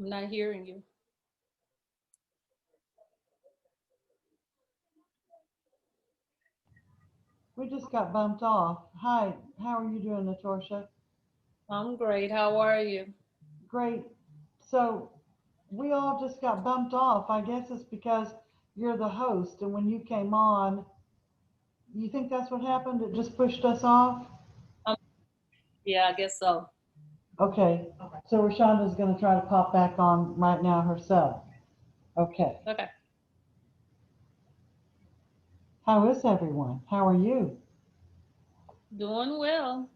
I'm not hearing you. We just got bumped off. Hi, how are you doing, Natorsha? I'm great. How are you? Great. So we all just got bumped off. I guess it's because you're the host, and when you came on, you think that's what happened? It just pushed us off? Um, yeah, I guess so. Okay. So Rashonda's going to try to pop back on right now herself. Okay. Okay. How is everyone? How are you? Doing well.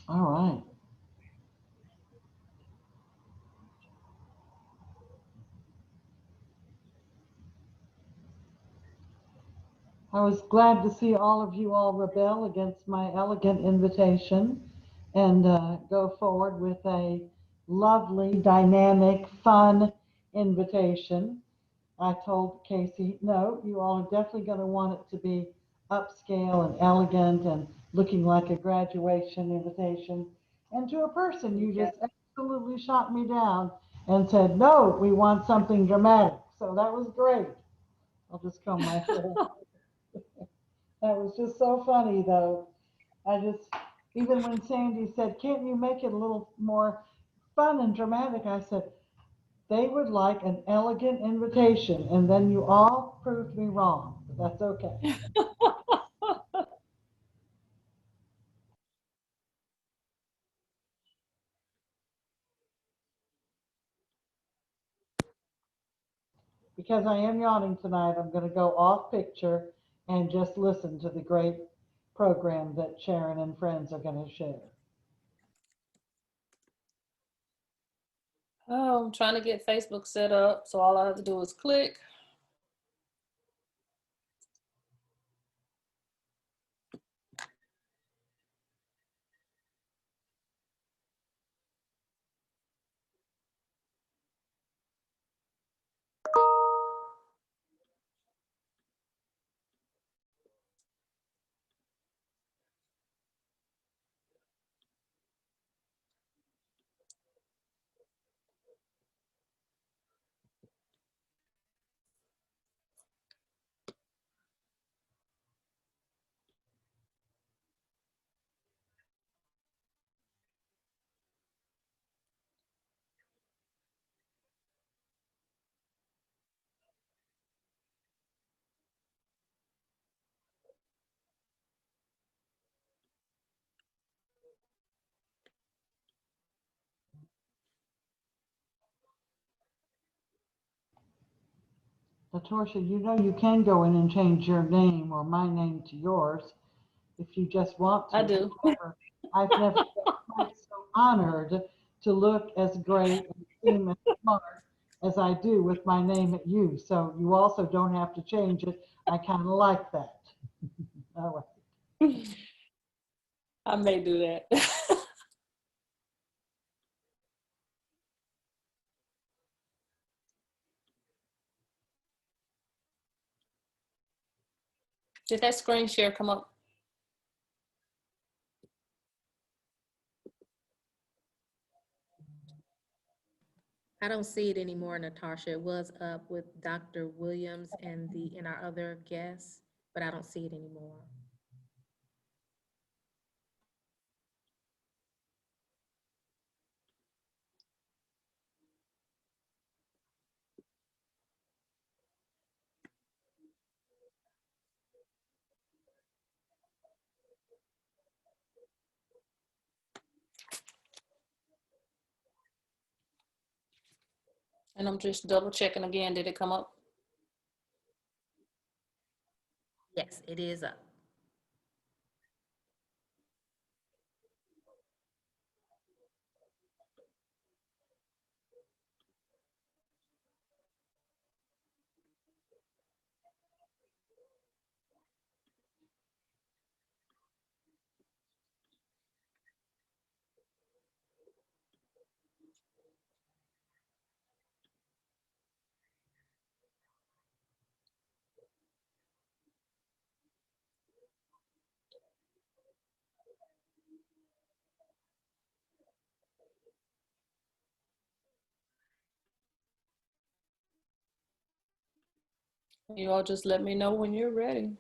All right. I was glad to see all of you all rebel against my elegant invitation and go forward with a lovely, dynamic, fun invitation. I told Casey, no, you all are definitely going to want it to be upscale and elegant and looking like a graduation invitation. And to a person, you Yeah. just absolutely shot me down and said, no, we want something dramatic. So that was great. I'll just comb my hair. That was just so funny, though. I just, even when Sandy said, can't you make it a little more fun and dramatic? I said, they would like an elegant invitation. And then you all proved me wrong. But that's okay. Because I am yawning tonight, I'm going to go off picture and just listen to the great program that Sharon and friends are going to share. Oh, I'm trying to get Facebook set up, so all I have to do is click. Latorsha, you know you can go in and change your name or my name to yours if you just want I to. do. I've never been quite so honored to look as great and seem as smart as I do with my name at you. So you also don't have to change it. I kind of like that. All I may do that. Did that screen share come up? I don't see it anymore, Natasha. It was up with Dr. Williams and our other guests, but I don't see it anymore. And I'm just double checking again. Did it come up? Yes, it is up. You all just let me know when you're ready.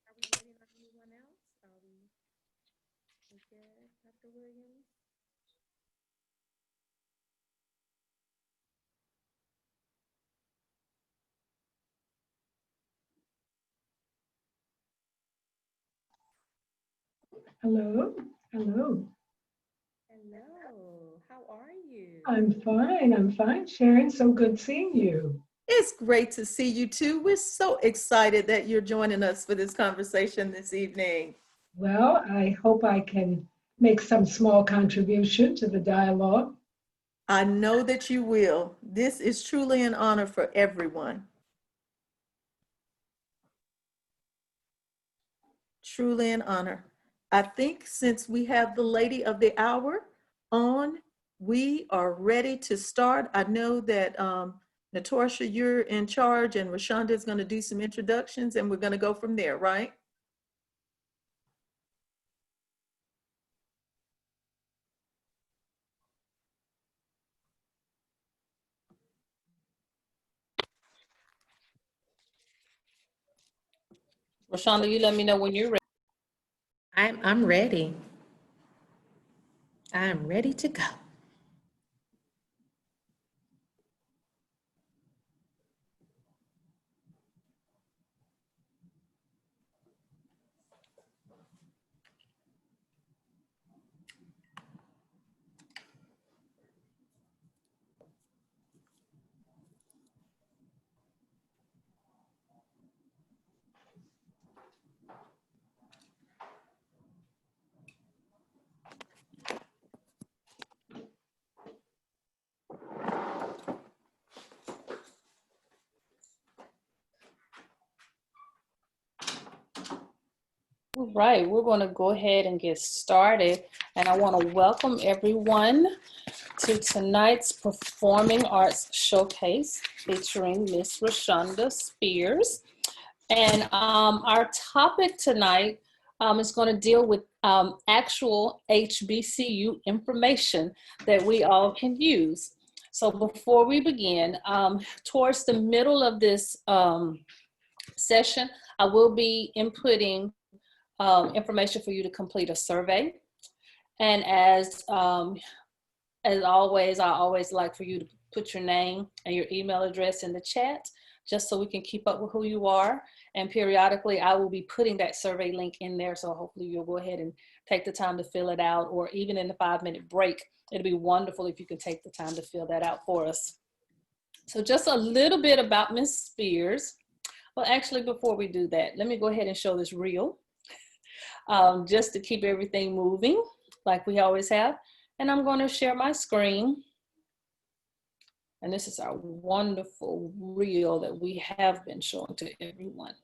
Are we waiting on anyone else? Are we good, Dr. Williams? Hello, hello. Hello, how are you? I'm fine, Sharon. So good seeing you. It's great to see you too. We're so excited that you're joining us for this conversation this evening. Well, I hope I can make some small contribution to the dialogue. I know that you will. This is truly an honor for everyone. Truly an honor. I think since we have the lady of the hour on, we are ready to start. I know that Natasha, you're in charge, and Rashonda is going to do some introductions, and we're going to go from there, right? Rashonda, you let me know when you're ready. I'm ready. I'm ready to go. All right, we're going to go ahead and get started. And I want to welcome everyone to tonight's Performing Arts Showcase featuring Miss Rashonda Spears. And our topic tonight is going to deal with actual HBCU information that we all can use. So before we begin, towards the middle of this session, I will be inputting information for you to complete a survey. And as always, I always like for you to put your name and your email address in the chat, just so we can keep up with who you are. And periodically, I will be putting that survey link in there. So hopefully you'll go ahead and take the time to fill it out, or even in the 5-minute break, it'd be wonderful if you could take the time to fill that out for us. So just a little bit about Miss Spears. Well, actually, before we do that, let me go ahead and show this reel. Just to keep everything moving like we always have. And I'm going to share my screen. And this is our wonderful reel that we have been showing to everyone.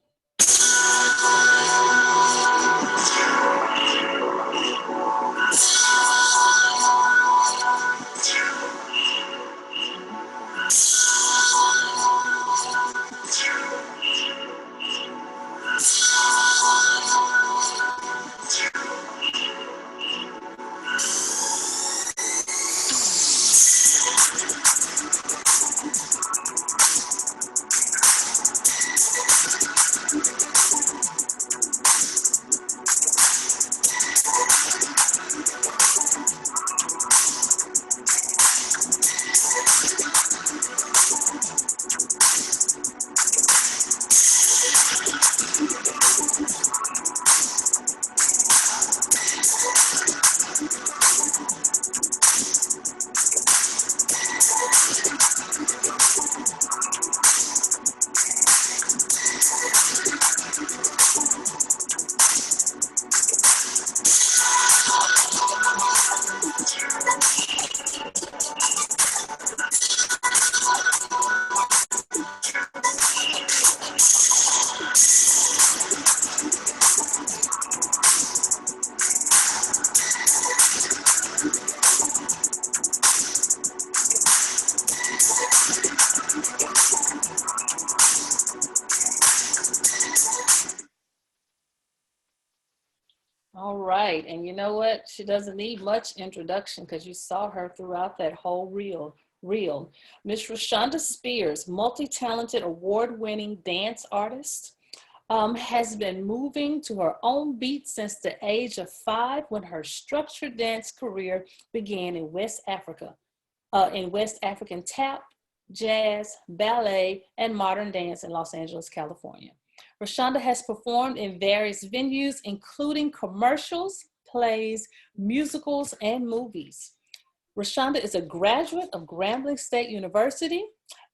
right. And you know what? She doesn't need much introduction because you saw her throughout that whole reel. Miss Rashonda Spears, multi-talented, award-winning dance artist, has been moving to her own beat since the age of 5 when her structured dance career began in West Africa, in West African tap, jazz, ballet, and modern dance in Los Angeles, California. Rashonda has performed in various venues, including commercials, plays, musicals, and movies. Rashonda is a graduate of Grambling State University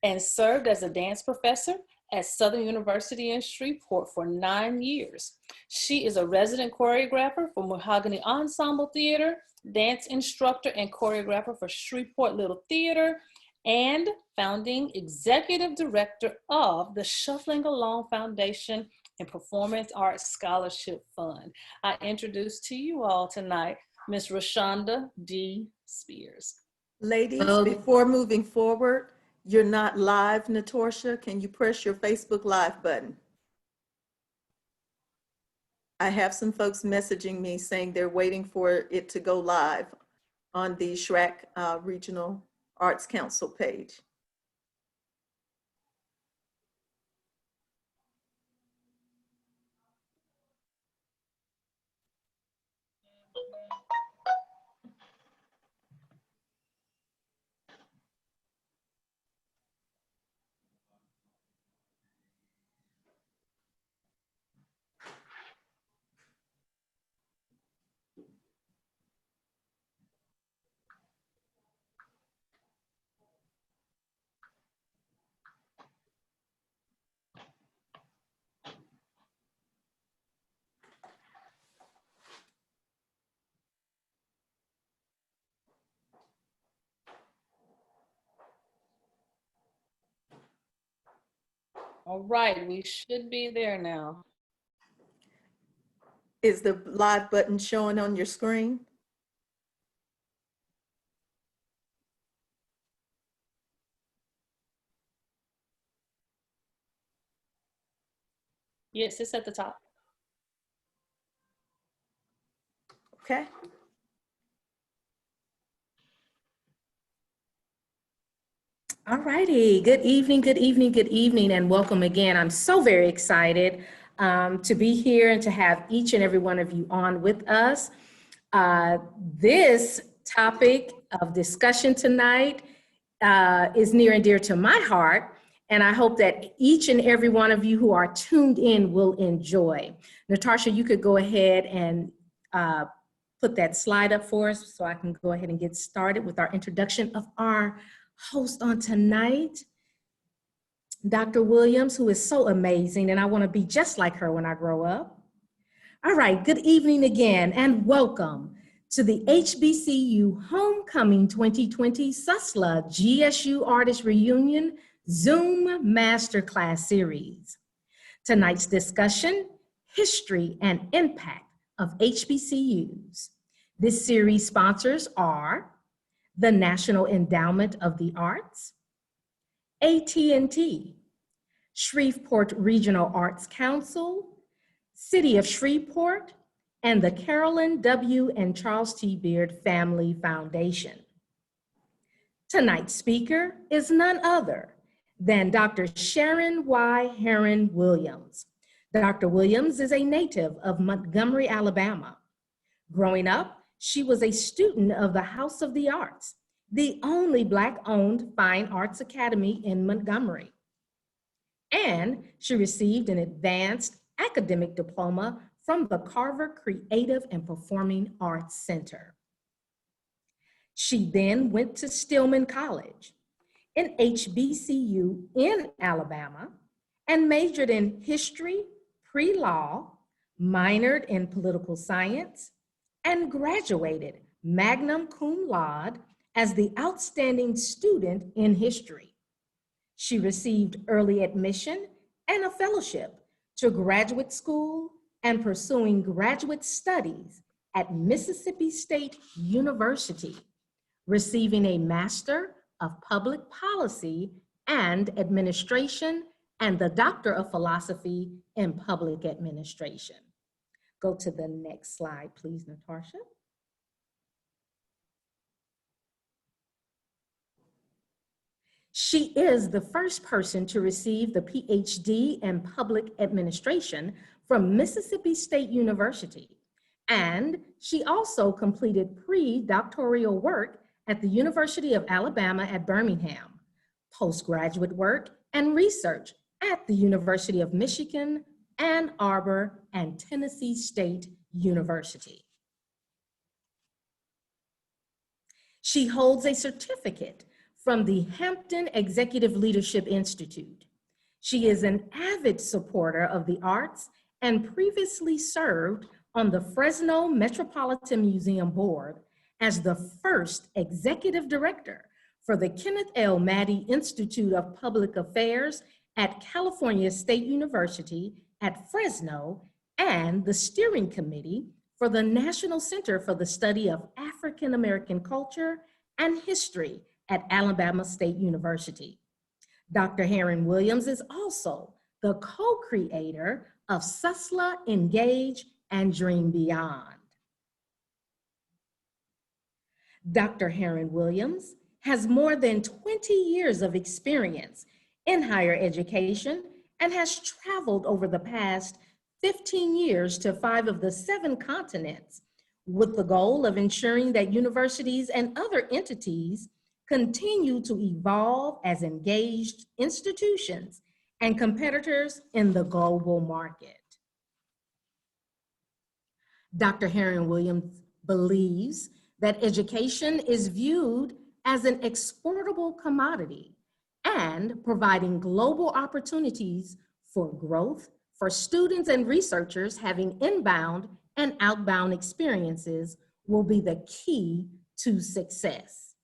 and served as a dance professor at Southern University in Shreveport for 9 years. She is a resident choreographer for Mahogany Ensemble Theater, dance instructor and choreographer for Shreveport Little Theater, and founding executive director of the Shuffling Along Foundation and Performance Arts Scholarship Fund. I introduce to you all tonight Ms. Rashonda D. Spears. Ladies, before moving forward, you're not live, Natorsha. Can you press your Facebook Live button? I have some folks messaging me saying they're waiting for it to go live on the Shrek Regional Arts Council page. All right, we should be there now. Is the live button showing on your screen? Yes, it's at the top. Okay. All righty. Good evening, good evening, good evening, and welcome again. I'm so very excited to be here and to have each and every one of you on with us. This topic of discussion tonight is near and dear to my heart, and I hope that each and every one of you who are tuned in will enjoy. Natasha, you could go ahead and put that slide up for us so I can go ahead and get started with our introduction of our host on tonight, Dr. Williams, who is so amazing, and I want to be just like her when I grow up. All right, good evening again, and welcome to the HBCU Homecoming 2020 SUSLA GSU Artist Reunion Zoom Masterclass Series. Tonight's discussion, History and Impact of HBCUs. This series sponsors are the National Endowment of the Arts, AT&T, Shreveport Regional Arts Council, City of Shreveport, and the Carolyn W. and Charles T. Beard Family Foundation. Tonight's speaker is none other than Dr. Sharon Y. Heron Williams. Dr. Williams is a native of Montgomery, Alabama. Growing up, she was a student of the House of the Arts, the only Black-owned fine arts academy in Montgomery. And she received an advanced academic diploma from the Carver Creative and Performing Arts Center. She then went to Stillman College, an HBCU in Alabama, and majored in history, pre-law, minored in political science, and graduated magna cum laude as the outstanding student in history. She received early admission and a fellowship to graduate school and pursuing graduate studies at Mississippi State University, receiving a Master of Public Policy and Administration and the Doctor of Philosophy in Public Administration. Go to the next slide, please, Natasha. She is the first person to receive the PhD in Public Administration from Mississippi State University. And she also completed pre-doctoral work at the University of Alabama at Birmingham, postgraduate work and research at the University of Michigan, Ann Arbor, and Tennessee State University. She holds a certificate from the Hampton Executive Leadership Institute. She is an avid supporter of the arts and previously served on the Fresno Metropolitan Museum Board as the first executive director for the Kenneth L. Maddie Institute of Public Affairs at California State University at Fresno and the steering committee for the National Center for the Study of African American Culture and History at Alabama State University. Dr. Heron Williams is also the co-creator of SUSLA Engage and Dream Beyond. Dr. Heron Williams has more than 20 years of experience in higher education and has traveled over the past 15 years to 5 of the 7 continents with the goal of ensuring that universities and other entities continue to evolve as engaged institutions and competitors in the global market. Dr. Heron Williams believes that education is viewed as an exportable commodity and providing global opportunities for growth for students and researchers having inbound and outbound experiences will be the key to success.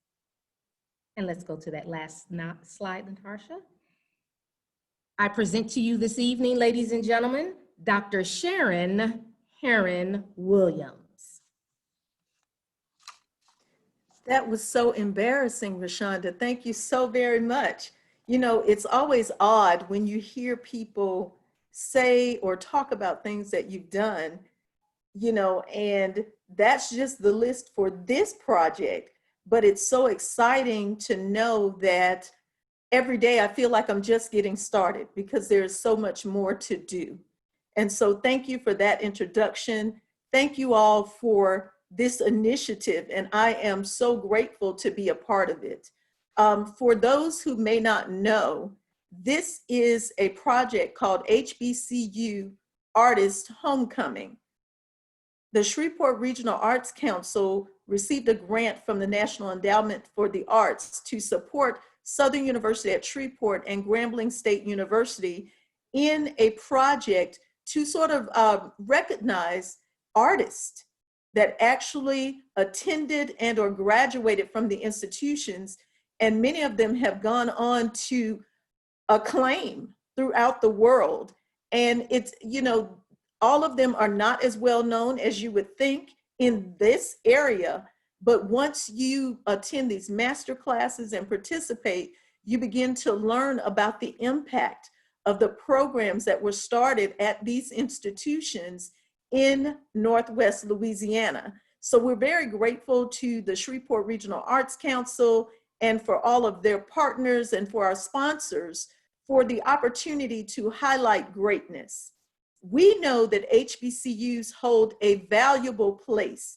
And let's go to that last slide, Natasha. I present to you this evening, ladies and gentlemen, Dr. Sharon Heron Williams. That was so embarrassing, Rashonda. Thank you so very much. You know, it's always odd when you hear people say or talk about things that you've done, you know, and that's just the list for this project. But it's so exciting to know that every day I feel like I'm just getting started because there's so much more to do. And so thank you for that introduction. Thank you all for this initiative, and I am so grateful to be a part of it. For those who may not know, this is a project called HBCU Artist Homecoming. The Shreveport Regional Arts Council received a grant from the National Endowment for the Arts to support Southern University at Shreveport and Grambling State University in a project to sort of recognize artists that actually attended and or graduated from the institutions, and many of them have gone on to acclaim throughout the world. And it's, you know, all of them are not as well known as you would think in this area, but once you attend these master classes and participate, you begin to learn about the impact of the programs that were started at these institutions in Northwest Louisiana. So we're very grateful to the Shreveport Regional Arts Council and for all of their partners and for our sponsors for the opportunity to highlight greatness. We know that HBCUs hold a valuable place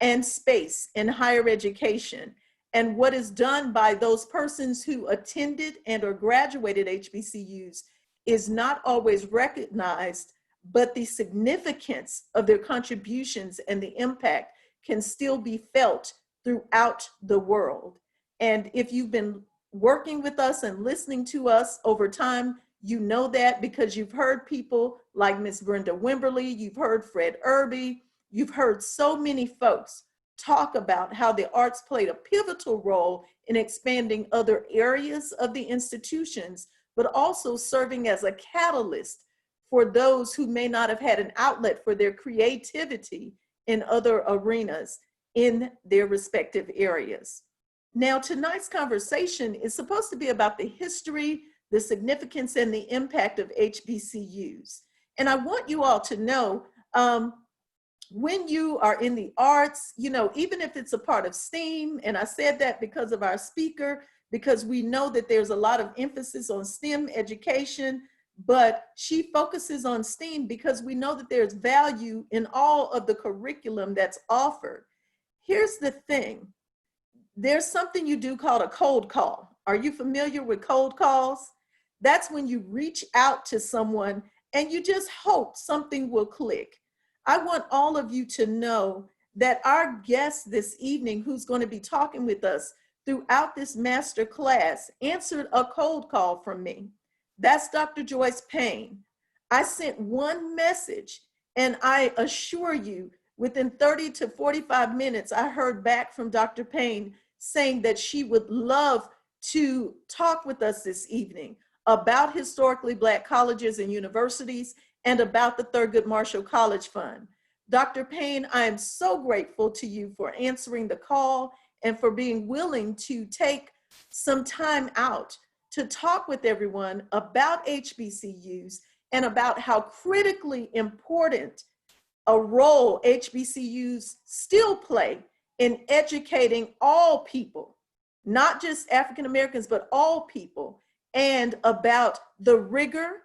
and space in higher education, and what is done by those persons who attended and or graduated HBCUs is not always recognized, but the significance of their contributions and the impact can still be felt throughout the world. And if you've been working with us and listening to us over time, you know that because you've heard people like Miss Brenda Wimberly, you've heard Fred Irby, you've heard so many folks talk about how the arts played a pivotal role in expanding other areas of the institutions, but also serving as a catalyst for those who may not have had an outlet for their creativity in other arenas in their respective areas. Now, tonight's conversation is supposed to be about the history, the significance, and the impact of HBCUs. And I want you all to know, when you are in the arts, you know, even if it's a part of STEAM, and I said that because of our speaker, because we know that there's a lot of emphasis on STEM education, but she focuses on STEAM because we know that there's value in all of the curriculum that's offered. Here's the thing. There's something you do called a cold call. Are you familiar with cold calls? That's when you reach out to someone and you just hope something will click. I want all of you to know that our guest this evening, who's going to be talking with us throughout this master class, answered a cold call from me. That's Dr. Joyce Payne. I sent one message, and I assure you, within 30 to 45 minutes, I heard back from Dr. Payne saying that she would love to talk with us this evening about historically Black colleges and universities and about the Thurgood Marshall College Fund. Dr. Payne, I am so grateful to you for answering the call and for being willing to take some time out to talk with everyone about HBCUs and about how critically important a role HBCUs still play in educating all people, not just African Americans, but all people, and about the rigor,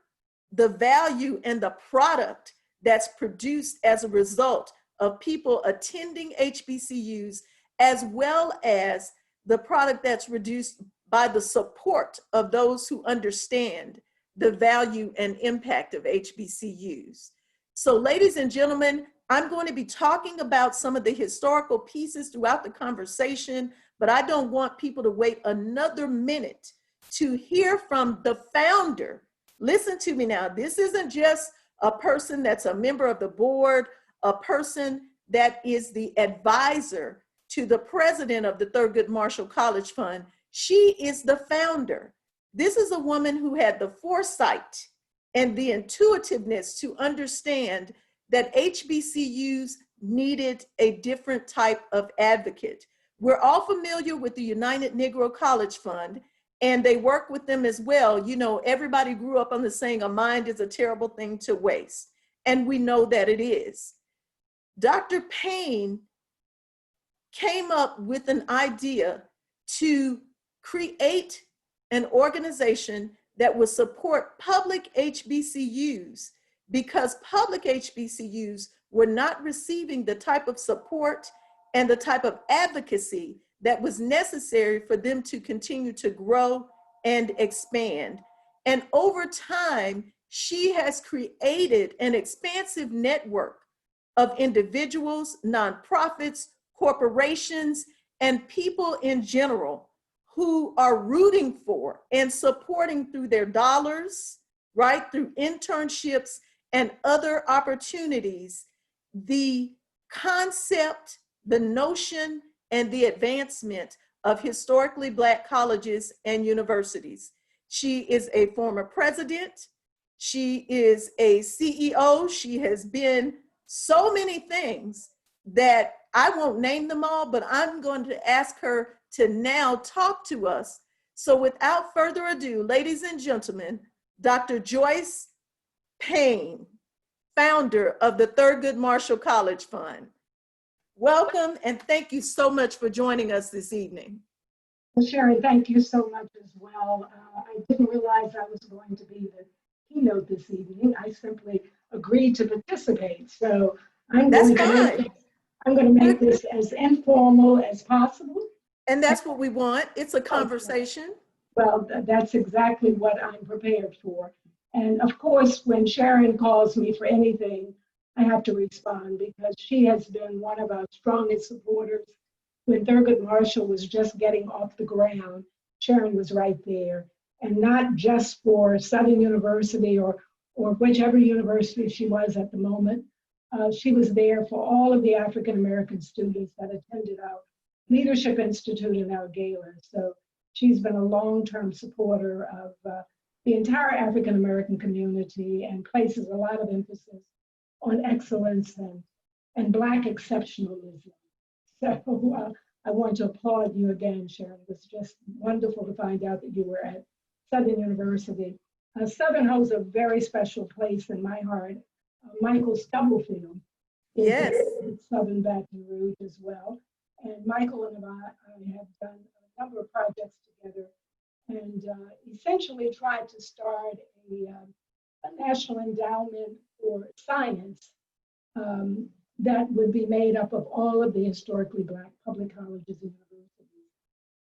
the value, and the product that's produced as a result of people attending HBCUs, as well as the product that's reduced by the support of those who understand the value and impact of HBCUs. So, ladies and gentlemen, I'm going to be talking about some of the historical pieces throughout the conversation, but I don't want people to wait another minute to hear from the founder. Listen to me now. This isn't just a person that's a member of the board, a person that is the advisor to the president of the Thurgood Marshall College Fund. She is the founder. This is a woman who had the foresight and the intuitiveness to understand that HBCUs needed a different type of advocate. We're all familiar with the United Negro College Fund, and they work with them as well. You know, everybody grew up on the saying, a mind is a terrible thing to waste. And we know that it is. Dr. Payne came up with an idea to create an organization that would support public HBCUs, because public HBCUs were not receiving the type of support and the type of advocacy that was necessary for them to continue to grow and expand. And over time, she has created an expansive network of individuals, nonprofits, corporations, and people in general who are rooting for and supporting through their dollars, right, through internships and other opportunities, the concept, the notion, and the advancement of historically Black colleges and universities. She is a former president. She is a CEO. She has been so many things that I won't name them all, but I'm going to ask her to now talk to us. So without further ado, ladies and gentlemen, Dr. Joyce Payne, founder of the Thurgood Marshall College Fund. Welcome, and thank you so much for joining us this evening. Well, Sharon, thank you so much as well. I didn't realize I was going to be the keynote this evening. I simply agreed to participate. So I'm going to make this as informal as possible. And that's what we want. It's a conversation. Well, that's exactly what I'm prepared for. And of course, when Sharon calls me for anything, I have to respond, because she has been one of our strongest supporters. When Thurgood Marshall was just getting off the ground, Sharon was right there. And not just for Southern University or whichever university she was at the moment. She was there for all of the African-American students that attended our Leadership Institute in our gala. So she's been a long-term supporter of the entire African-American community and places a lot of emphasis on excellence and Black exceptionalism. So I want to applaud you again, Sharon. It was just wonderful to find out that you were at Southern University. Southern holds a very special place in my heart. Michael Stubblefield Yes. in Southern Baton Rouge as well. And Michael and I have done a number of projects together and essentially tried to start a national endowment for science that would be made up of all of the historically Black public colleges and universities.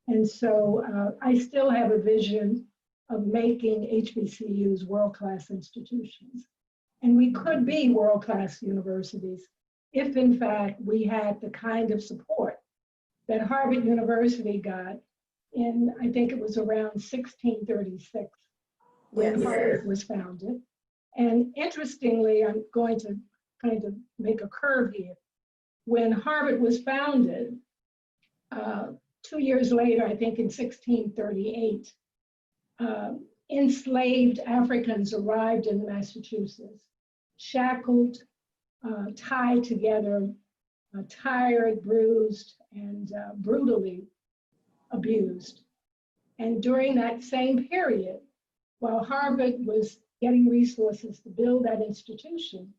And so I still have a vision of making HBCUs world-class institutions. And we could be world-class universities if, in fact, we had the kind of support that Harvard University got in, I think it was around 1636 when Yes. Harvard was founded. And interestingly, I'm going to kind of make a curve here. When Harvard was founded, 2 years later, I think in 1638, enslaved Africans arrived in Massachusetts, shackled, tied together, tired, bruised, and brutally abused. And during that same period, while Harvard was getting resources to build that institution,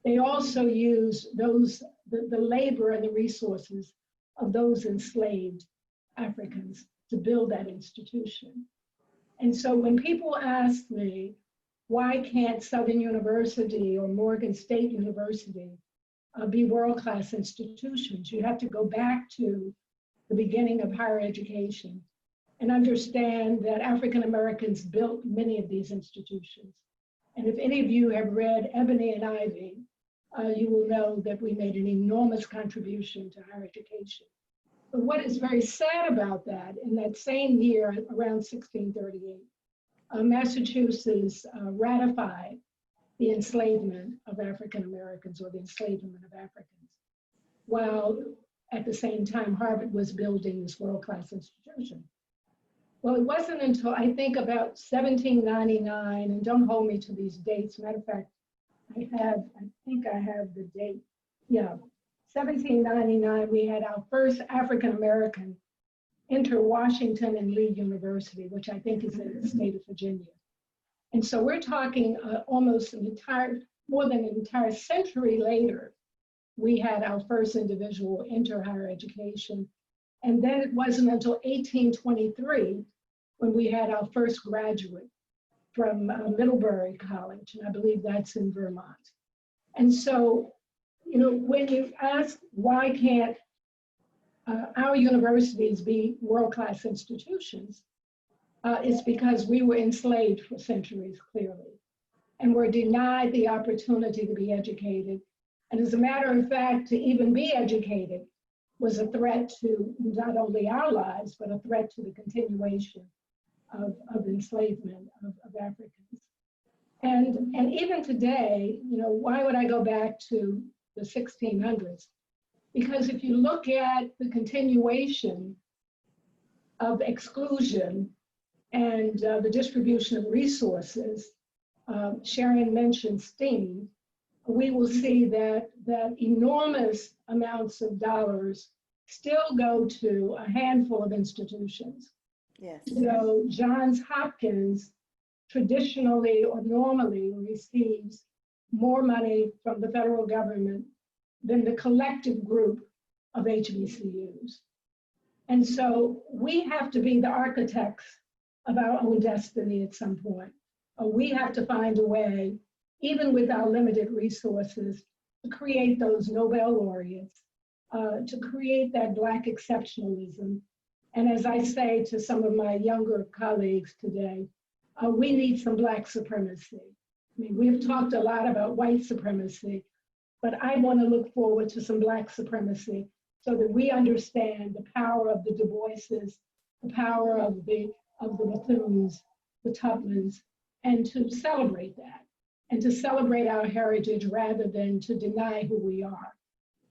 they also used the labor and the resources of those enslaved Africans to build that institution. And so when people ask me, why can't Southern University or Morgan State University be world-class institutions? You have to go back to the beginning of higher education and understand that African Americans built many of these institutions. And if any of you have read Ebony and Ivy, you will know that we made an enormous contribution to higher education. But what is very sad about that, in that same year, around 1638, Massachusetts ratified the enslavement of African Americans, or the enslavement of Africans, while at the same time Harvard was building this world-class institution. Well, it wasn't until I think about 1799, and don't hold me to these dates. Matter of fact, I think I have the date. Yeah, 1799, we had our first African American enter Washington and Lee University, which I think is in the state of Virginia. And so we're talking almost more than an entire century later, we had our first individual enter higher education. And then it wasn't until 1823 when we had our first graduate from Middlebury College, and I believe that's in Vermont. And so, you know, when you ask why can't our universities be world-class institutions, it's because we were enslaved for centuries, clearly, and were denied the opportunity to be educated. And as a matter of fact, to even be educated was a threat to not only our lives, but a threat to the continuation of enslavement of Africans. And even today, you know, why would I go back to the 1600s? Because if you look at the continuation of exclusion and the distribution of resources, Sharon mentioned STEAM, we will see that enormous amounts of dollars still go to a handful of institutions. Yes. So Johns Hopkins traditionally or normally receives more money from the federal government than the collective group of HBCUs. And so we have to be the architects of our own destiny at some point. We have to find a way, even with our limited resources, to create those Nobel laureates, to create that Black exceptionalism. And as I say to some of my younger colleagues today, we need some Black supremacy. I mean, we've talked a lot about white supremacy, but I want to look forward to some Black supremacy so that we understand the power of the Du Boises, the power of the Bethunes, the Tuplins, and to celebrate that, and to celebrate our heritage rather than to deny who we are.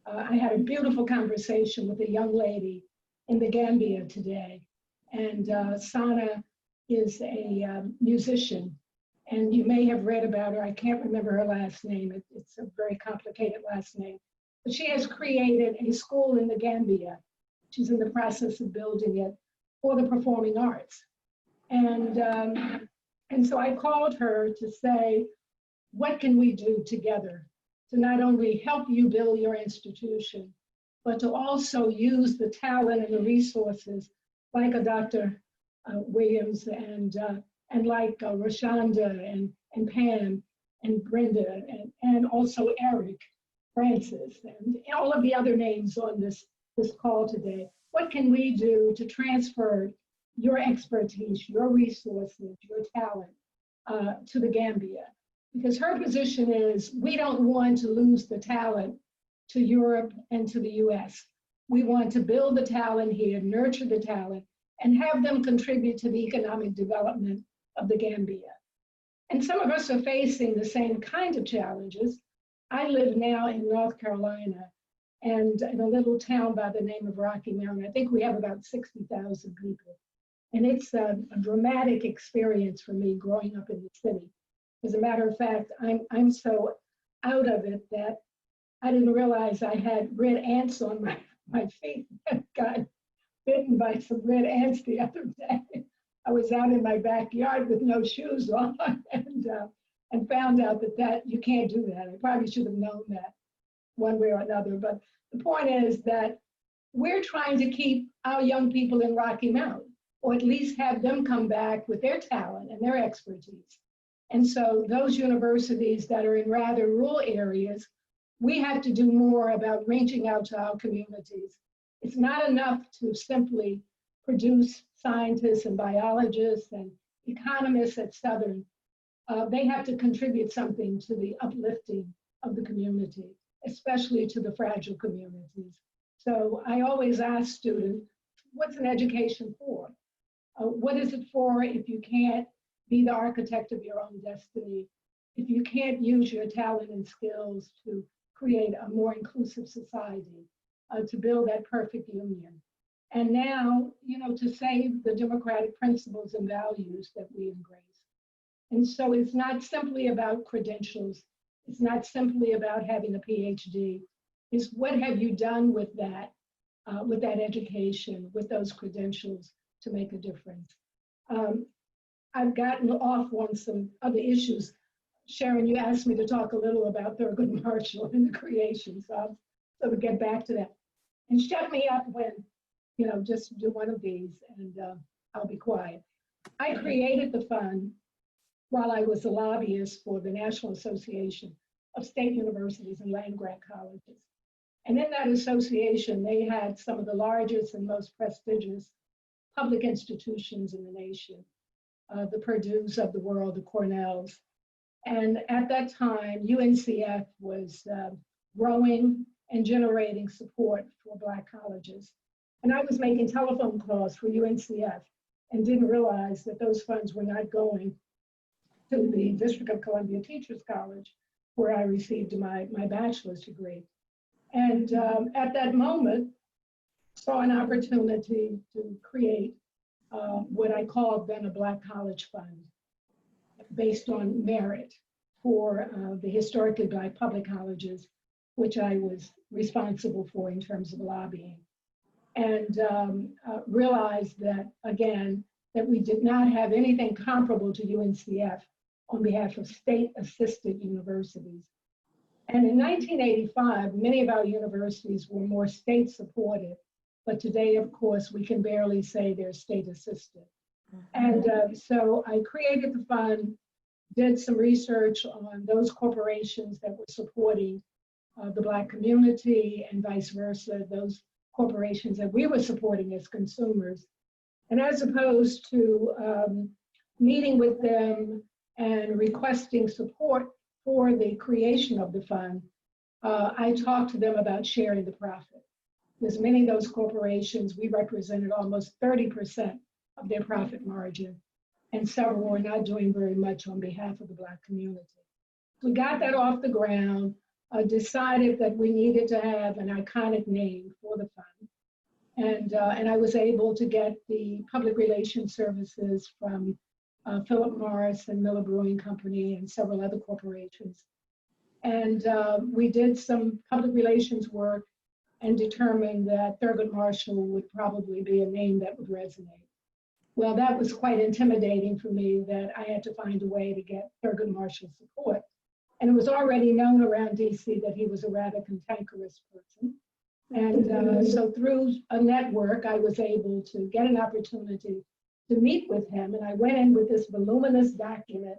I had a beautiful conversation with a young lady in the Gambia today, and Sana is a musician, and you may have read about her. I can't remember her last name. It's a very complicated last name, but she has created a school in the Gambia. She's in the process of building it for the performing arts. And so I called her to say, what can we do together to not only help you build your institution, but to also use the talent and the resources like a Dr. Williams and like Rashonda and Pam and Brenda and also Eric, Francis, and all of the other names on this call today. What can we do to transfer your expertise, your resources, your talent to the Gambia? Because her position is, we don't want to lose the talent to Europe and to the US. We want to build the talent here, nurture the talent, and have them contribute to the economic development of the Gambia. And some of us are facing the same kind of challenges. I live now in North Carolina, and in a little town by the name of Rocky Mount. I think we have about 60,000 people. And it's a dramatic experience for me growing up in the city. As a matter of fact, I'm so out of it that I didn't realize I had red ants on my feet. I got bitten by some red ants the other day. I was out in my backyard with no shoes on and found out that you can't do that. I probably should have known that one way or another. But the point is that we're trying to keep our young people in Rocky Mount, or at least have them come back with their talent and their expertise. And so those universities that are in rather rural areas, we have to do more about reaching out to our communities. It's not enough to simply produce scientists and biologists and economists at Southern. They have to contribute something to the uplifting of the community, especially to the fragile communities. So I always ask students, what's an education for? What is it for if you can't be the architect of your own destiny, if you can't use your talent and skills to create a more inclusive society, to build that perfect union? And now, to save the democratic principles and values that we embrace. And so it's not simply about credentials. It's not simply about having a PhD. It's what have you done with that education, with those credentials to make a difference. I've gotten off on some other issues. Sharon, you asked me to talk a little about Thurgood Marshall and the creation, so we'll get back to that. And shut me up when, just do one of these and I'll be quiet. I created the fund while I was a lobbyist for the National Association of State Universities and Land-grant colleges. And in that association, they had some of the largest and most prestigious public institutions in the nation, the Purdues of the world, the Cornells. And at that time, UNCF was growing and generating support for Black colleges. And I was making telephone calls for UNCF and didn't realize that those funds were not going to the District of Columbia Teachers College, where I received my bachelor's degree. And at that moment, saw an opportunity to create what I called then a Black College Fund based on merit for the historically Black public colleges, which I was responsible for in terms of lobbying. And realized that, again, that we did not have anything comparable to UNCF on behalf of state-assisted universities. And in 1985, many of our universities were more state-supported, but today, of course, we can barely say they're state-assisted. And so I created the fund, did some research on those corporations that were supporting the Black community and vice versa, those corporations that we were supporting as consumers. And as opposed to meeting with them and requesting support for the creation of the fund, I talked to them about sharing the profit. Because many of those corporations, we represented almost 30% of their profit margin, and several were not doing very much on behalf of the Black community. We got that off the ground, decided that we needed to have an iconic name for the fund. And I was able to get the public relations services from Philip Morris and Miller Brewing Company and several other corporations. And we did some public relations work and determined that Thurgood Marshall would probably be a name that would resonate. Well, that was quite intimidating for me that I had to find a way to get Thurgood Marshall's support. And it was already known around DC that he was a rather cantankerous person. And so through a network, I was able to get an opportunity to meet with him. And I went in with this voluminous document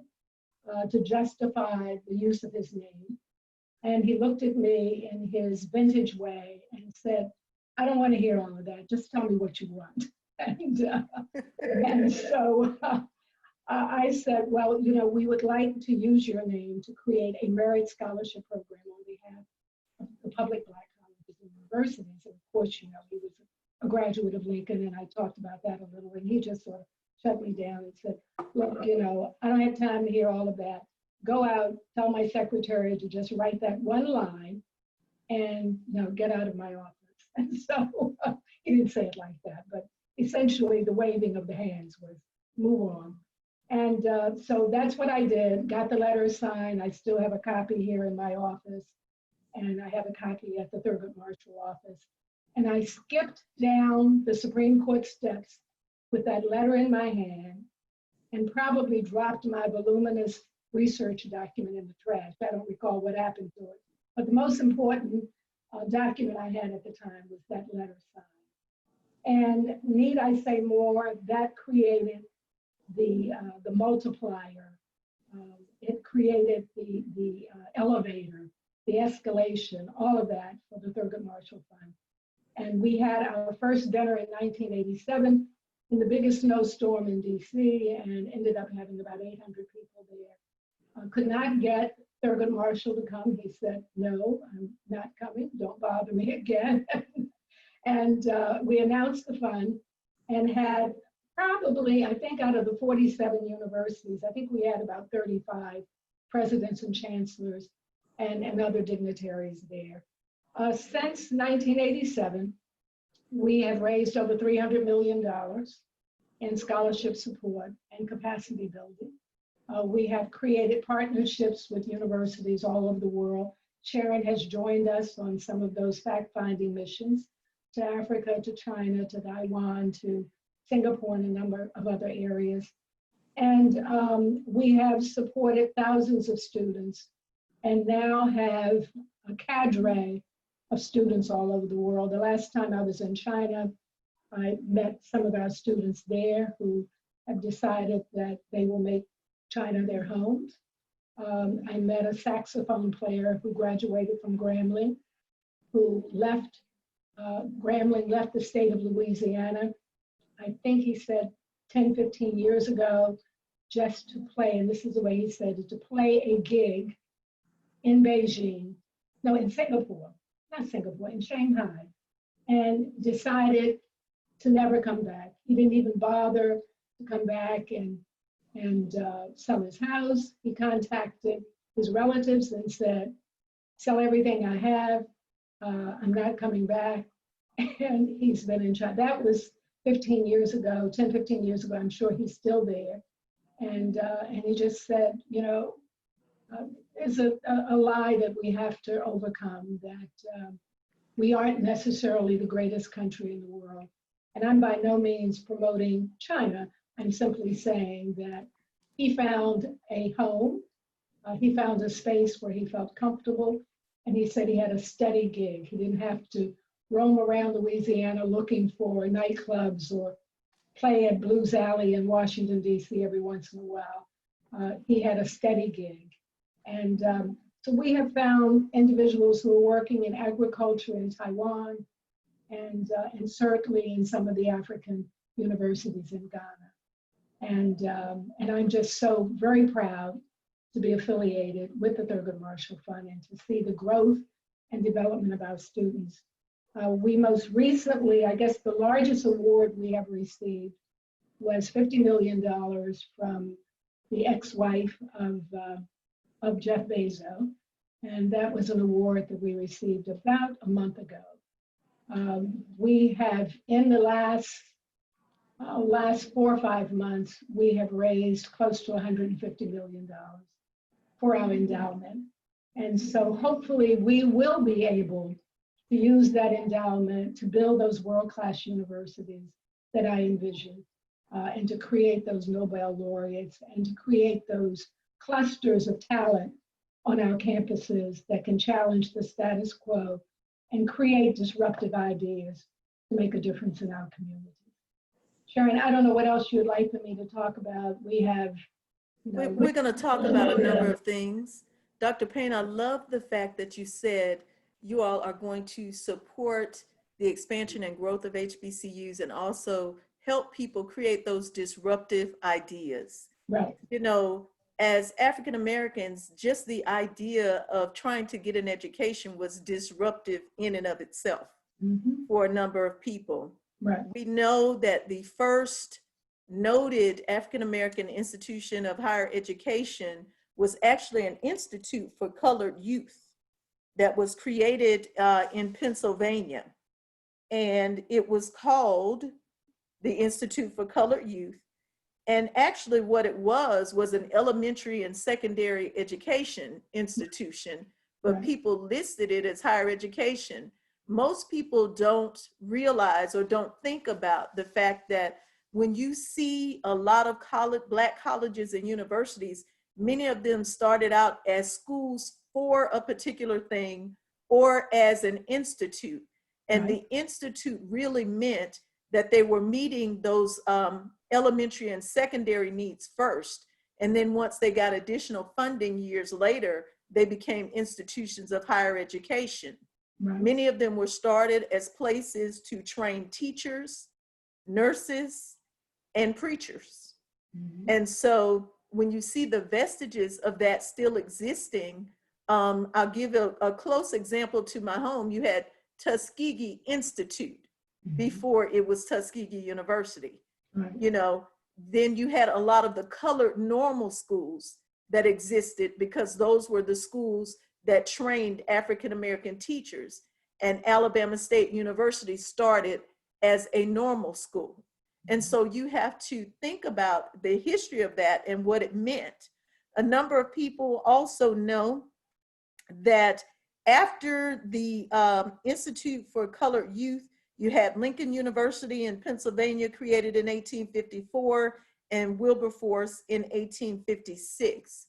to justify the use of his name. And he looked at me in his vintage way and said, I don't want to hear all of that. Just tell me what you want. And so I said, well, you know, we would like to use your name to create a merit scholarship program on behalf of the public Black colleges and universities. And of course, you know, he was a graduate of Lincoln, and I talked about that a little, and he just sort of shut me down and said, look, you know, I don't have time to hear all of that. Go out, tell my secretary to just write that one line and, you know, get out of my office. And so he didn't say it like that, but essentially the waving of the hands was move on. And so that's what I did, got the letter signed. I still have a copy here in my office, and I have a copy at the Thurgood Marshall office. And I skipped down the Supreme Court steps with that letter in my hand and probably dropped my voluminous research document in the trash. I don't recall what happened to it. But the most important document I had at the time was that letter signed. And need I say more, that created the multiplier. It created the elevator, the escalation, all of that for the Thurgood Marshall Fund. And we had our first dinner in 1987 in the biggest snowstorm in DC, and ended up having about 800 people there. Could not get Thurgood Marshall to come. He said, no, I'm not coming. Don't bother me again. And we announced the fund and had probably, I think out of the 47 universities, I think we had about 35 presidents and chancellors and other dignitaries there. Since 1987, we have raised over $300 million in scholarship support and capacity building. We have created partnerships with universities all over the world. Sharon has joined us on some of those fact-finding missions to Africa, to China, to Taiwan, to Singapore, and a number of other areas. And we have supported thousands of students and now have a cadre of students all over the world. The last time I was in China, I met some of our students there who have decided that they will make China their home. I met a saxophone player who graduated from Grambling, who left Grambling, left the state of Louisiana, I think he said 10, 15 years ago, just to play, and this is the way he said it, to play a gig in Beijing, no, in Singapore, not Singapore, in Shanghai, and decided to never come back. He didn't even bother to come back and sell his house. He contacted his relatives and said, sell everything I have. I'm not coming back. And he's been in China. That was 15 years ago, 10, 15 years ago. I'm sure he's still there. And he just said, you know, there's a lie that we have to overcome, that we aren't necessarily the greatest country in the world. And I'm by no means promoting China. I'm simply saying that he found a home, he found a space where he felt comfortable, and he said he had a steady gig. He didn't have to roam around Louisiana looking for nightclubs or play at Blues Alley in Washington, D.C. every once in a while. He had a steady gig. And so we have found individuals who are working in agriculture in Taiwan and certainly in some of the African universities in Ghana. And I'm just so very proud to be affiliated with the Thurgood Marshall Fund and to see the growth and development of our students. We most recently, I guess the largest award we have received was $50 million from the ex-wife of Jeff Bezos. And that was an award that we received about a month ago. We have, in the last 4 or 5 months, we have raised close to $150 million for our endowment. And so hopefully we will be able to use that endowment to build those world-class universities that I envision, and to create those Nobel laureates and to create those clusters of talent on our campuses that can challenge the status quo and create disruptive ideas to make a difference in our community. Sharon, I don't know what else you'd like for me to talk about. We have, We're going to talk about a number of things. Dr. Payne, I love the fact that you said you all are going to support the expansion and growth of HBCUs and also help people create those disruptive ideas. right. You know, as African Americans, just the idea of trying to get an education was disruptive in and of itself for a number of people. Right. We know that the first noted African American institution of higher education was actually an institute for colored youth that was created in Pennsylvania. And it was called the Institute for Colored Youth. And actually what it was an elementary and secondary education institution, but Right. people listed it as higher education. Most people don't realize or don't think about the fact that when you see a lot of Black colleges and universities, many of them started out as schools for a particular thing or as an institute. And Right. the institute really meant that they were meeting those elementary and secondary needs first. And then once they got additional funding years later, they became institutions of higher education. Right. Many of them were started as places to train teachers, nurses, and preachers. And so when you see the vestiges of that still existing, I'll give a close example to my home. You had Tuskegee Institute before it was Tuskegee University. Right. You know, then you had a lot of the colored normal schools that existed because those were the schools that trained African American teachers. And Alabama State University started as a normal school. And so you have to think about the history of that and what it meant. A number of people also know that after the Institute for Colored Youth, you had Lincoln University in Pennsylvania, created in 1854, and Wilberforce in 1856.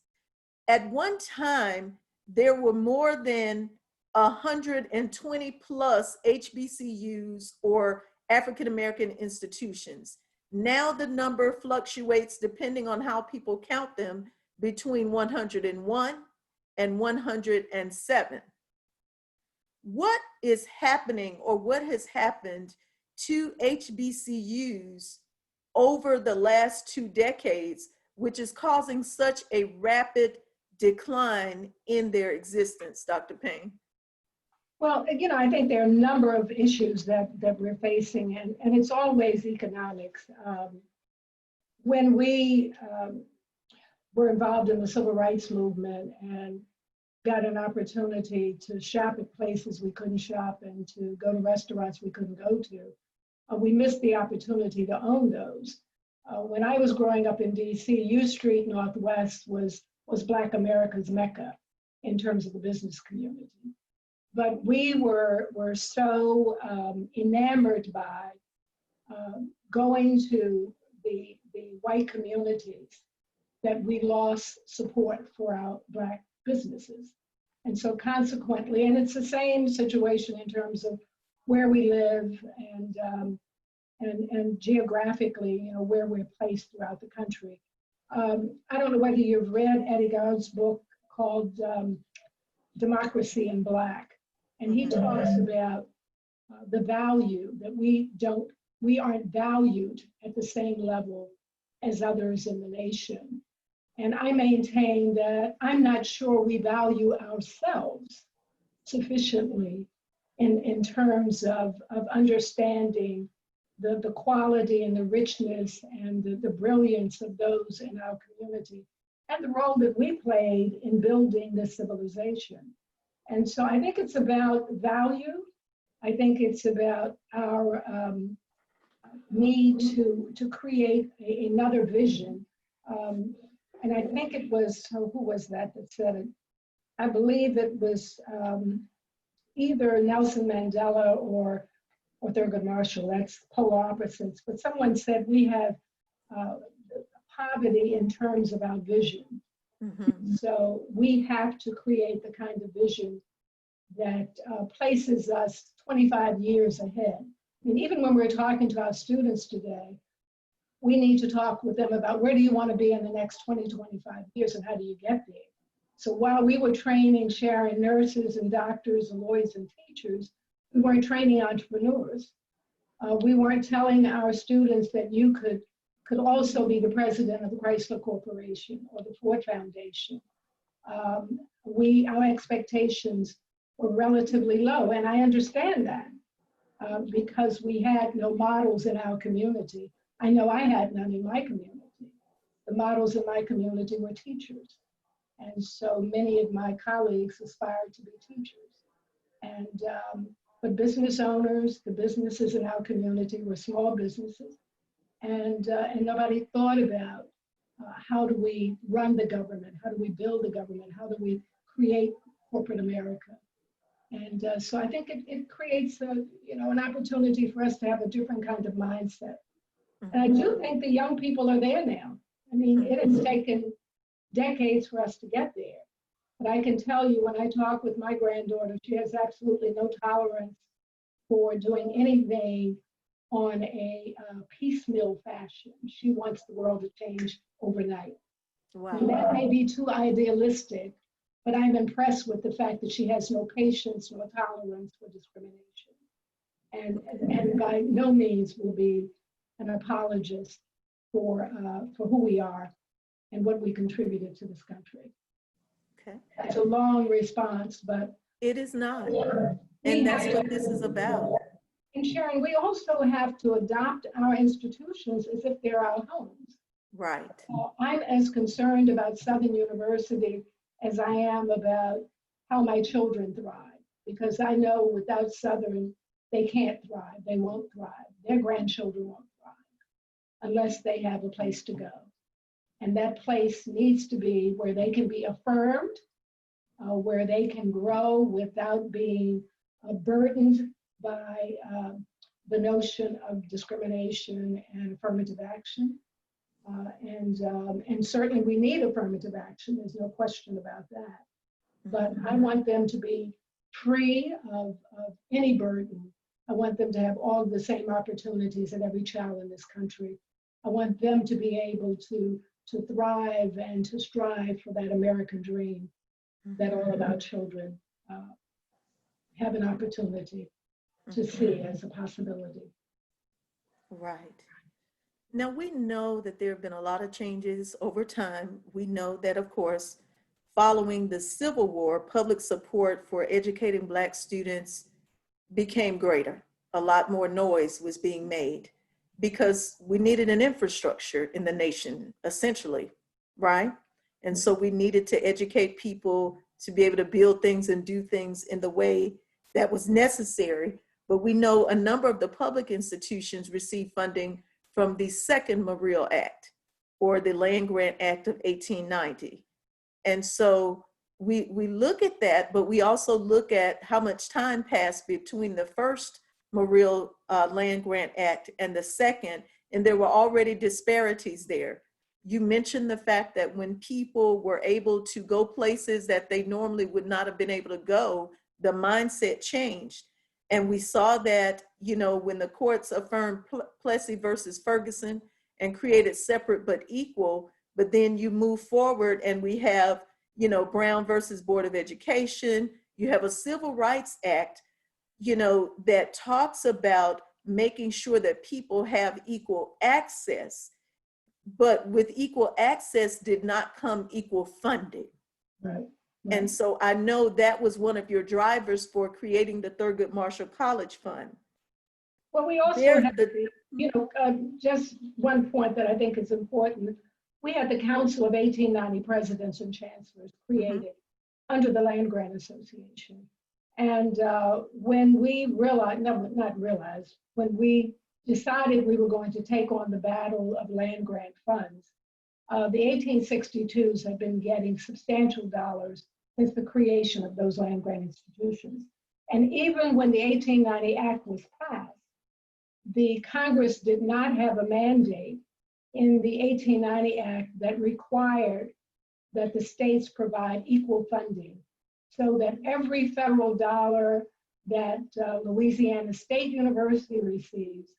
At one time, there were more than 120 plus HBCUs or African American institutions. Now the number fluctuates depending on how people count them between 101 and 107. What is happening or what has happened to HBCUs over the last 2 decades, which is causing such a rapid decline in their existence, Dr. Payne? Well, I think there are a number of issues that we're facing, and it's always economics. When we were involved in the civil rights movement and got an opportunity to shop at places we couldn't shop and to go to restaurants we couldn't go to, we missed the opportunity to own those. When I was growing up in DC, U Street Northwest was Black America's Mecca in terms of the business community. But we were so enamored by going to the white communities that we lost support for our Black businesses. And so consequently, and it's the same situation in terms of where we live and geographically, where we're placed throughout the country. I don't know whether you've read Eddie Gaud's book called Democracy in Black. And he talks about the value that we aren't valued at the same level as others in the nation. And I maintain that I'm not sure we value ourselves sufficiently in terms of understanding the quality and the richness and the brilliance of those in our community and the role that we played in building this civilization. And so I think it's about value. I think it's about our need to create another vision. And I think it was, who was that said it? I believe it was either Nelson Mandela or Thurgood Marshall. That's polar opposites. But someone said we have poverty in terms of our vision. So we have to create the kind of vision that places us 25 years ahead. I mean, even when we're talking to our students today, we need to talk with them about where do you want to be in the next 20, 25 years and how do you get there? So while we were training, sharing nurses and doctors and lawyers and teachers, we weren't training entrepreneurs. We weren't telling our students that you could also be the president of the Chrysler Corporation or the Ford Foundation. Our expectations were relatively low, and I understand that because we had no models in our community. I know I had none in my community. The models in my community were teachers. And so many of my colleagues aspired to be teachers. And but business owners, the businesses in our community were small businesses. And nobody thought about how do we run the government? How do we build the government? How do we create corporate America? And so I think it creates an opportunity for us to have a different kind of mindset. And I do think the young people are there now. I mean, it has taken decades for us to get there. But I can tell you, when I talk with my granddaughter, she has absolutely no tolerance for doing anything on a piecemeal fashion. She wants the world to change overnight. Wow. And that may be too idealistic, but I'm impressed with the fact that she has no patience, no tolerance for discrimination. And by no means will be an apologist for who we are and what we contributed to this country. Okay. It's a long response, but it is not. And that's what this is about. And Sharon, we also have to adopt our institutions as if they're our homes. Right. I'm as concerned about Southern University as I am about how my children thrive, because I know without Southern, they can't thrive, they won't thrive, their grandchildren won't thrive unless they have a place to go. And that place needs to be where they can be affirmed, where they can grow without being burdened by the notion of discrimination and affirmative action. And certainly we need affirmative action, there's no question about that. But I want them to be free of any burden. I want them to have all the same opportunities that every child in this country. I want them to be able to thrive and to strive for that American dream that all of our children have an opportunity to see as a possibility. Right. Now, we know that there have been a lot of changes over time. We know that, of course, following the Civil War, public support for educating Black students became greater. A lot more noise was being made because we needed an infrastructure in the nation, essentially, right? And so we needed to educate people to be able to build things and do things in the way that was necessary. But we know a number of the public institutions received funding from the Second Morrill Act or the Land Grant Act of 1890. And so we look at that, but we also look at how much time passed between the first Morrill Land Grant Act and the second, and there were already disparities there. You mentioned the fact that when people were able to go places that they normally would not have been able to go, the mindset changed. And we saw that, when the courts affirmed Plessy versus Ferguson and created separate but equal, but then you move forward and we have, Brown versus Board of Education, you have a Civil Rights Act, that talks about making sure that people have equal access, but with equal access did not come equal funding. Right. And so I know that was one of your drivers for creating the Thurgood Marshall College Fund. Well, we also have, just one point that I think is important. We had the Council of 1890 Presidents and Chancellors created under the Land Grant Association. And when we when we decided we were going to take on the battle of land grant funds, the 1862s have been getting substantial dollars since the creation of those land grant institutions. And even when the 1890 Act was passed, the Congress did not have a mandate in the 1890 Act that required that the states provide equal funding so that every federal dollar that Louisiana State University receives,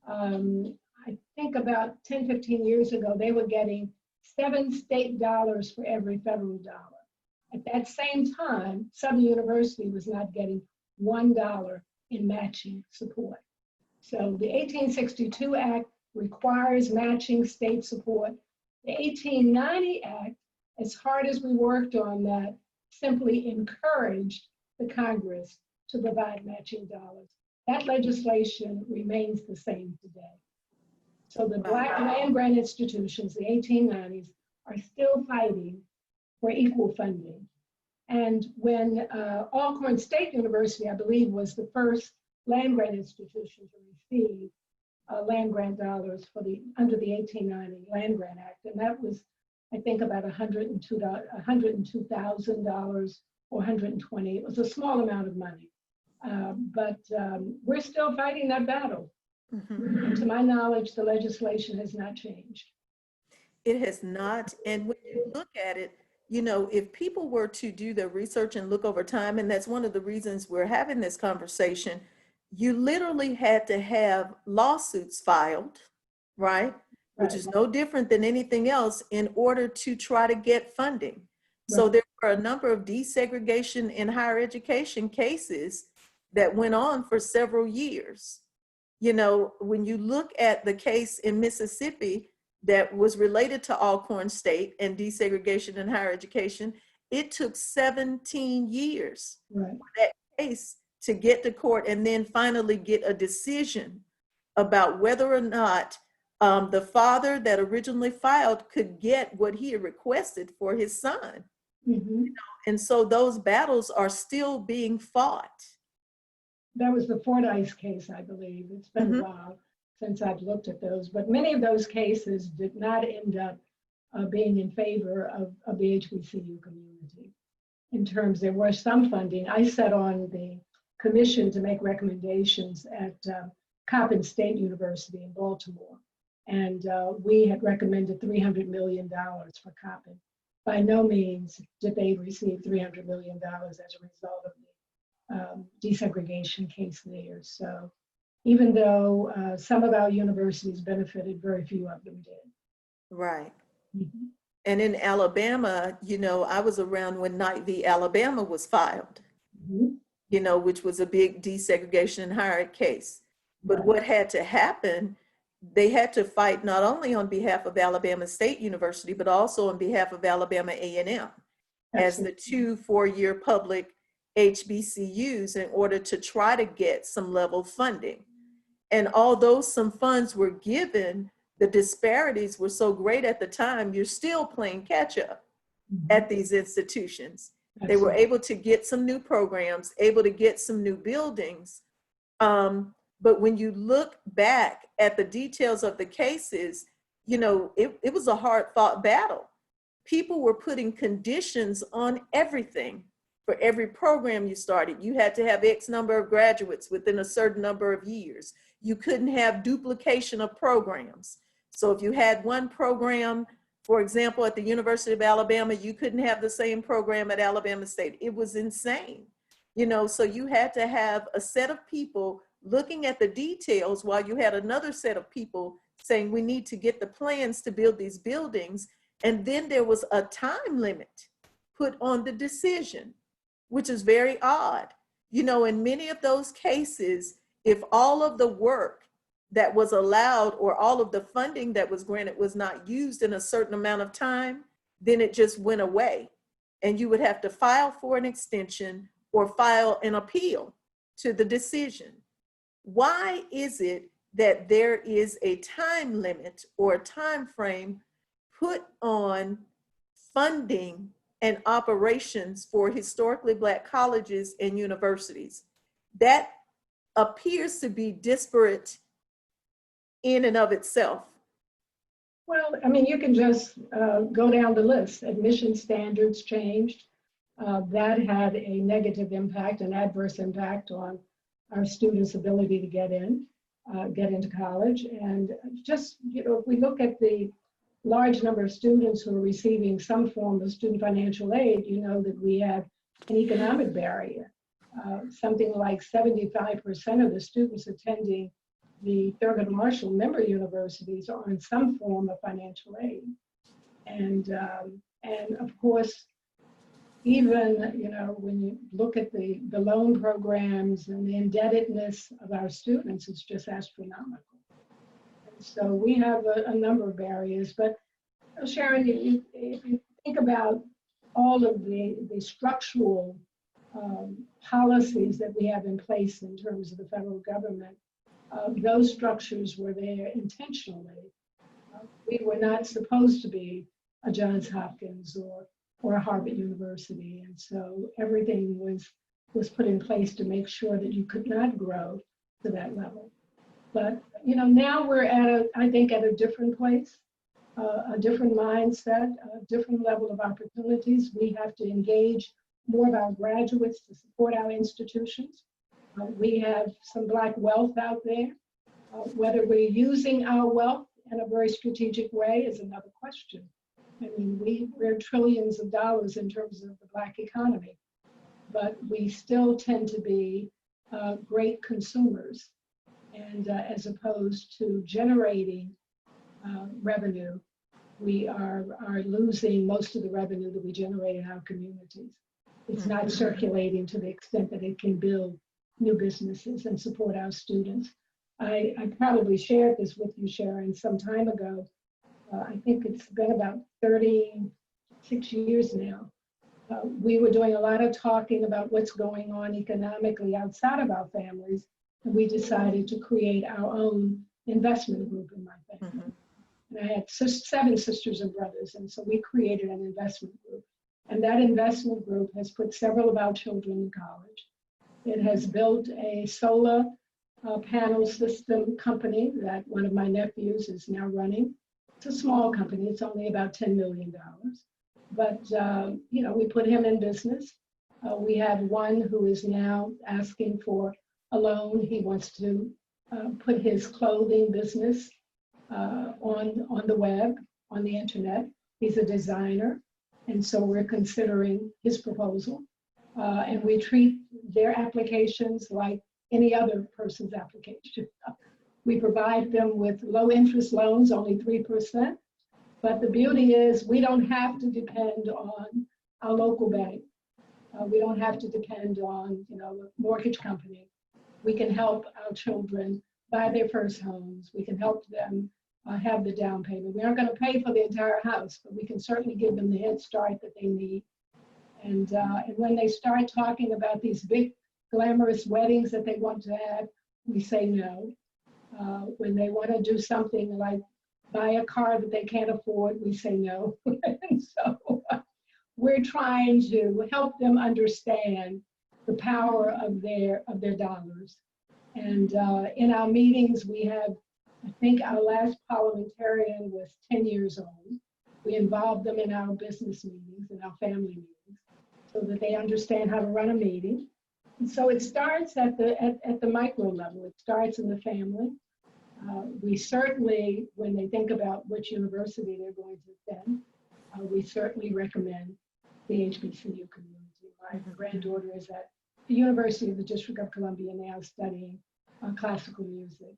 I think about 10, 15 years ago, they were getting 7 state dollars for every federal dollar. At that same time, Southern University was not getting $1 in matching support. So the 1862 Act requires matching state support. The 1890 Act, as hard as we worked on that, simply encouraged the Congress to provide matching dollars. That legislation remains the same today. So the Black land grant institutions, the 1890s, are still fighting for equal funding. And when Alcorn State University, I believe, was the first land grant institution to receive land grant dollars for under the 1890 Land Grant Act, and that was, I think, about $102,000 or $120. It was a small amount of money, but we're still fighting that battle. Mm-hmm. And to my knowledge, the legislation has not changed. It has not. And when you look at it, you know, if people were to do their research and look over time, and that's one of the reasons we're having this conversation, you literally had to have lawsuits filed, right? Which is no different than anything else in order to try to get funding. So there were a number of desegregation in higher education cases that went on for several years. You know, when you look at the case in Mississippi that was related to Alcorn State and desegregation in higher education, it took 17 years for that case to get to court and then finally get a decision about whether or not the father that originally filed could get what he had requested for his son. Mm-hmm. You know, and so those battles are still being fought. That was the Fordyce case, I believe. It's been a while since I've looked at those, but many of those cases did not end up being in favor of the HBCU community. In terms, there was some funding. I sat on the commission to make recommendations at Coppin State University in Baltimore, and we had recommended $300 million for Coppin. By no means did they receive $300 million as a result of the desegregation case there. So even though some of our universities benefited, very few of them did. Right. Mm-hmm. And in Alabama, you know, I was around when Knight v. Alabama was filed, you know, which was a big desegregation in higher ed case. But what had to happen, they had to fight not only on behalf of Alabama State University, but also on behalf of Alabama A&M as the 2 4-year public HBCUs in order to try to get some level funding. And although some funds were given, the disparities were so great at the time, you're still playing catch up at these institutions. They were able to get some new programs, able to get some new buildings. But when you look back at the details of the cases, you know, it was a hard fought battle. People were putting conditions on everything. For every program you started, you had to have X number of graduates within a certain number of years. You couldn't have duplication of programs. So if you had one program, for example, at the University of Alabama, you couldn't have the same program at Alabama State. It was insane. You know, so you had to have a set of people looking at the details while you had another set of people saying we need to get the plans to build these buildings. And then there was a time limit put on the decision, which is very odd. You know, in many of those cases, if all of the work that was allowed or all of the funding that was granted was not used in a certain amount of time, then it just went away. And you would have to file for an extension or file an appeal to the decision. Why is it that there is a time limit or a time frame put on funding and operations for historically Black colleges and universities? That appears to be disparate in and of itself. Well, I mean, you can just go down the list. Admission standards changed. That had a negative impact, an adverse impact on our students' ability to get into college. And just, you know, if we look at the large number of students who are receiving some form of student financial aid, you know that we have an economic barrier. Something like 75% of the students attending the Thurgood Marshall member universities are on some form of financial aid. And of course, even, you know, when you look at the loan programs and the indebtedness of our students, it's just astronomical. And so we have a number of barriers, but Sharon, if you think about all of the structural policies that we have in place in terms of the federal government, those structures were there intentionally. We were not supposed to be a Johns Hopkins or a Harvard University, and so everything was put in place to make sure that you could not grow to that level. But you know, now we're I think at a different place, a different mindset, a different level of opportunities. We have to engage more of our graduates to support our institutions. We have some Black wealth out there. Whether we're using our wealth in a very strategic way is another question. I mean, we're trillions of dollars in terms of the Black economy, but we still tend to be great consumers. And as opposed to generating revenue, we are losing most of the revenue that we generate in our communities. It's not circulating to the extent that it can build new businesses and support our students. I probably shared this with you, Sharon, some time ago. I think it's been about 36 years now. We were doing a lot of talking about what's going on economically outside of our families, and we decided to create our own investment group in my family. And I had 7 sisters and brothers, and so we created an investment group. And that investment group has put several of our children in college. It has built a solar panel system company that one of my nephews is now running. It's a small company, it's only about $10 million. But you know, we put him in business. We have one who is now asking for a loan. He wants to put his clothing business on the web, on the internet. He's a designer, and so we're considering his proposal. And we treat their applications like any other person's application. We provide them with low interest loans, only 3%. But the beauty is we don't have to depend on our local bank. We don't have to depend on, you know, a mortgage company. We can help our children buy their first homes. We can help them have the down payment. We aren't going to pay for the entire house, but we can certainly give them the head start that they need. And when they start talking about these big glamorous weddings that they want to have, we say no. When they want to do something like buy a car that they can't afford, we say no. And so we're trying to help them understand the power of their dollars. And in our meetings, we have, I think our last parliamentarian was 10 years old. We involve them in our business meetings and our family meetings so that they understand how to run a meeting. And so it starts at the micro level. It starts in the family. We certainly, when they think about which university they're going to attend, we certainly recommend the HBCU community. My granddaughter is at the University of the District of Columbia now studying classical music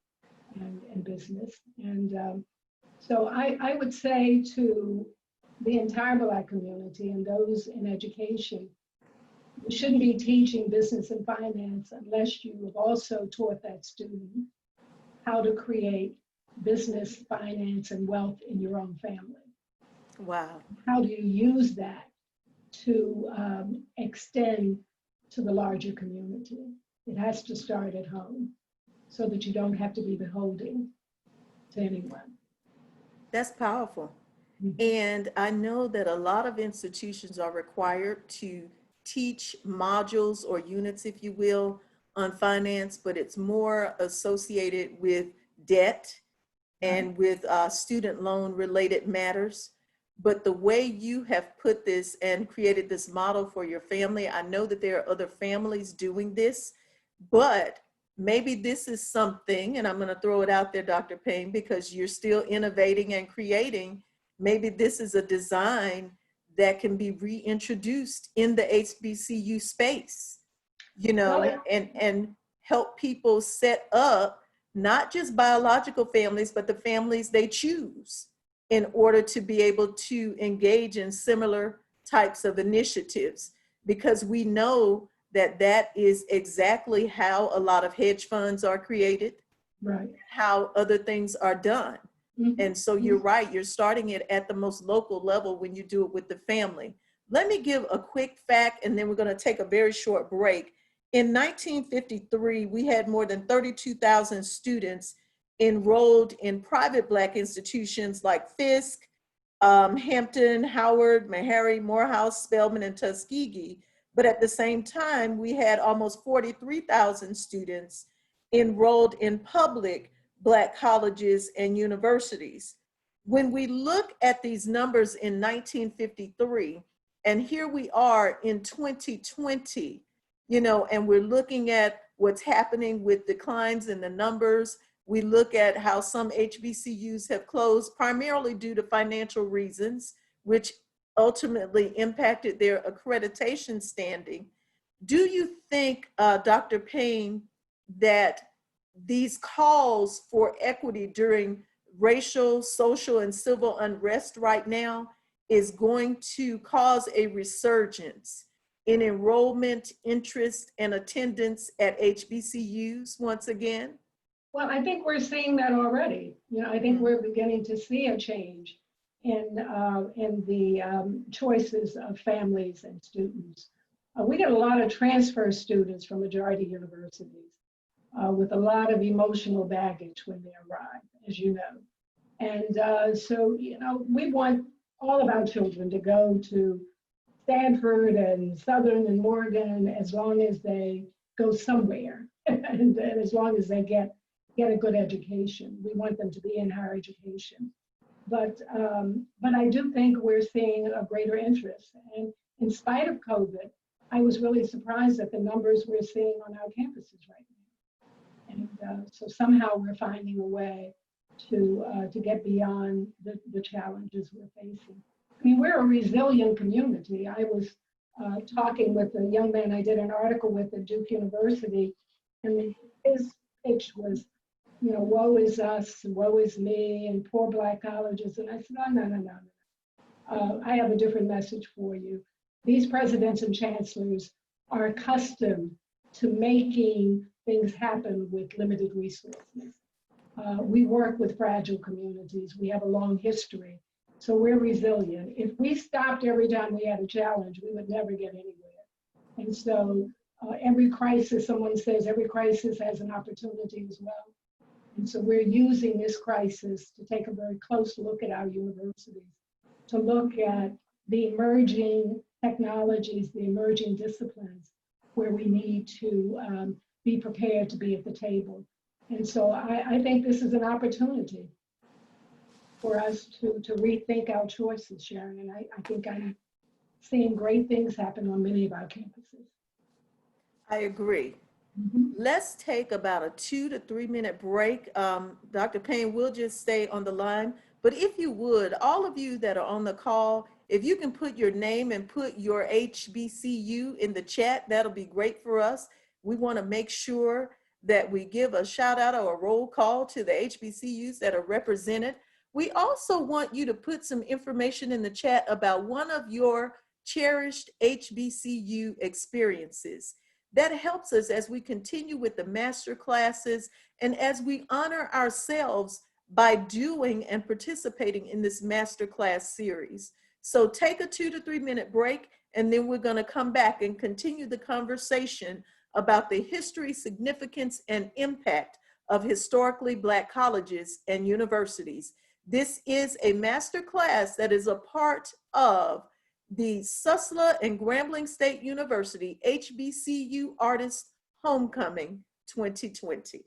and business. And so I would say to the entire Black community and those in education, you shouldn't be teaching business and finance unless you have also taught that student how to create business, finance, and wealth in your own family. Wow. How do you use that to extend to the larger community? It has to start at home so that you don't have to be beholden to anyone. That's powerful. And I know that a lot of institutions are required to teach modules or units, if you will, on finance, but it's more associated with debt and with student loan related matters. But the way you have put this and created this model for your family, I know that there are other families doing this, but maybe this is something, and I'm going to throw it out there, Dr. Payne, because you're still innovating and creating, maybe this is a design that can be reintroduced in the HBCU space, you know, Well, and help people set up not just biological families, but the families they choose in order to be able to engage in similar types of initiatives. Because we know that that is exactly how a lot of hedge funds are created, right. how other things are done. Mhm. And so you're right, you're starting it at the most local level when you do it with the family. Let me give a quick fact and then we're going to take a very short break. In 1953, we had more than 32,000 students enrolled in private Black institutions like Fisk, Hampton, Howard, Meharry, Morehouse, Spelman, and Tuskegee. But at the same time, we had almost 43,000 students enrolled in public Black colleges and universities. When we look at these numbers in 1953, and here we are in 2020, you know, and we're looking at what's happening with declines in the numbers. We look at how some HBCUs have closed primarily due to financial reasons, which ultimately impacted their accreditation standing. Do you think, Dr. Payne, that these calls for equity during racial, social, and civil unrest right now is going to cause a resurgence in enrollment, interest, and attendance at HBCUs once again? Well, I think we're seeing that already. You know, I think we're beginning to see a change in the choices of families and students. We get a lot of transfer students from majority universities with a lot of emotional baggage when they arrive, as you know. And so, you know, we want all of our children to go to Stanford and Southern and Morgan as long as they go somewhere and as long as they get a good education. We want them to be in higher education. But I do think we're seeing a greater interest. And in spite of COVID, I was really surprised at the numbers we're seeing on our campuses right now. And so somehow we're finding a way to get beyond the challenges we're facing. I mean, we're a resilient community. I was talking with a young man I did an article with at Duke University, and his pitch was, you know, woe is us, and woe is me, and poor Black colleges. And I said, no, no, no, no, no. I have a different message for you. These presidents and chancellors are accustomed to making things happen with limited resources. We work with fragile communities. We have a long history. So we're resilient. If we stopped every time we had a challenge, we would never get anywhere. And so every crisis, someone says every crisis has an opportunity as well. And so we're using this crisis to take a very close look at our universities, to look at the emerging technologies, the emerging disciplines where we need to be prepared to be at the table. And so I think this is an opportunity for us to rethink our choices, Sharon. And I think I'm seeing great things happen on many of our campuses. I agree. Mhm. Let's take about a 2 to 3 minute break. Dr. Payne will just stay on the line. But if you would, all of you that are on the call, if you can put your name and put your HBCU in the chat, that'll be great for us. We want to make sure that we give a shout out or a roll call to the HBCUs that are represented. We also want you to put some information in the chat about one of your cherished HBCU experiences. That helps us as we continue with the master classes and as we honor ourselves by doing and participating in this master class series. So take a 2 to 3 minute break, and then we're going to come back and continue the conversation about the history, significance, and impact of historically Black colleges and universities. This is a master class that is a part of the Susla and Grambling State University HBCU Artist Homecoming 2020.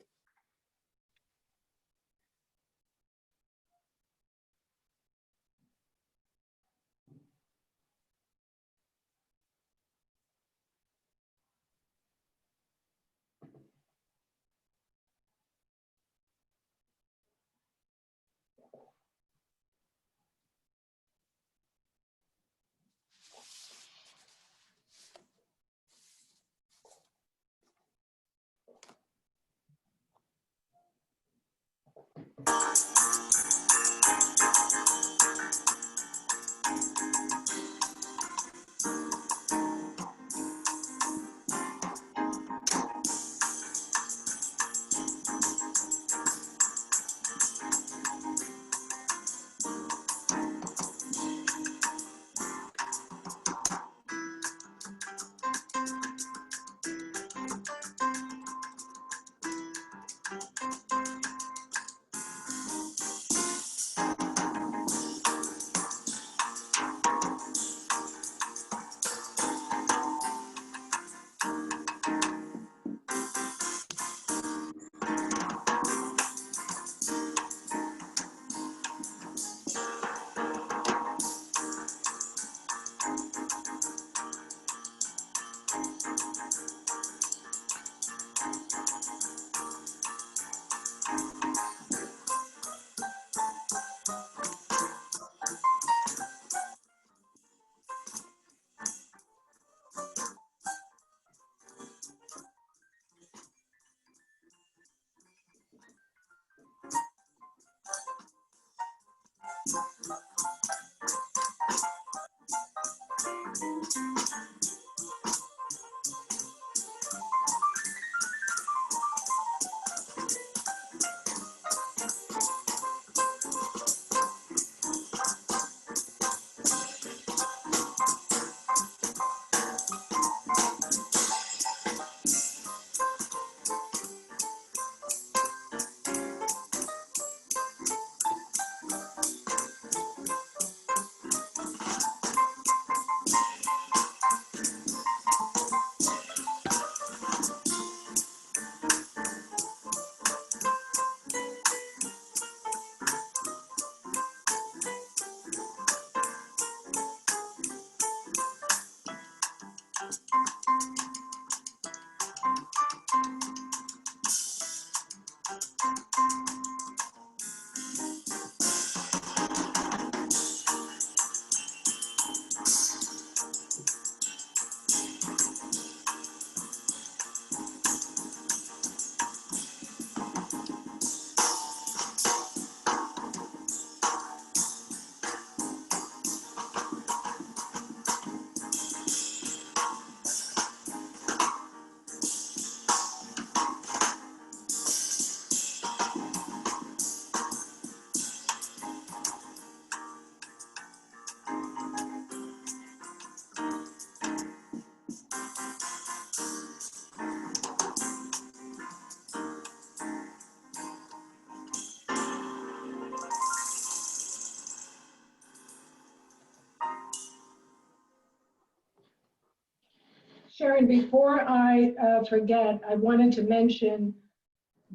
Sharon, before I forget, I wanted to mention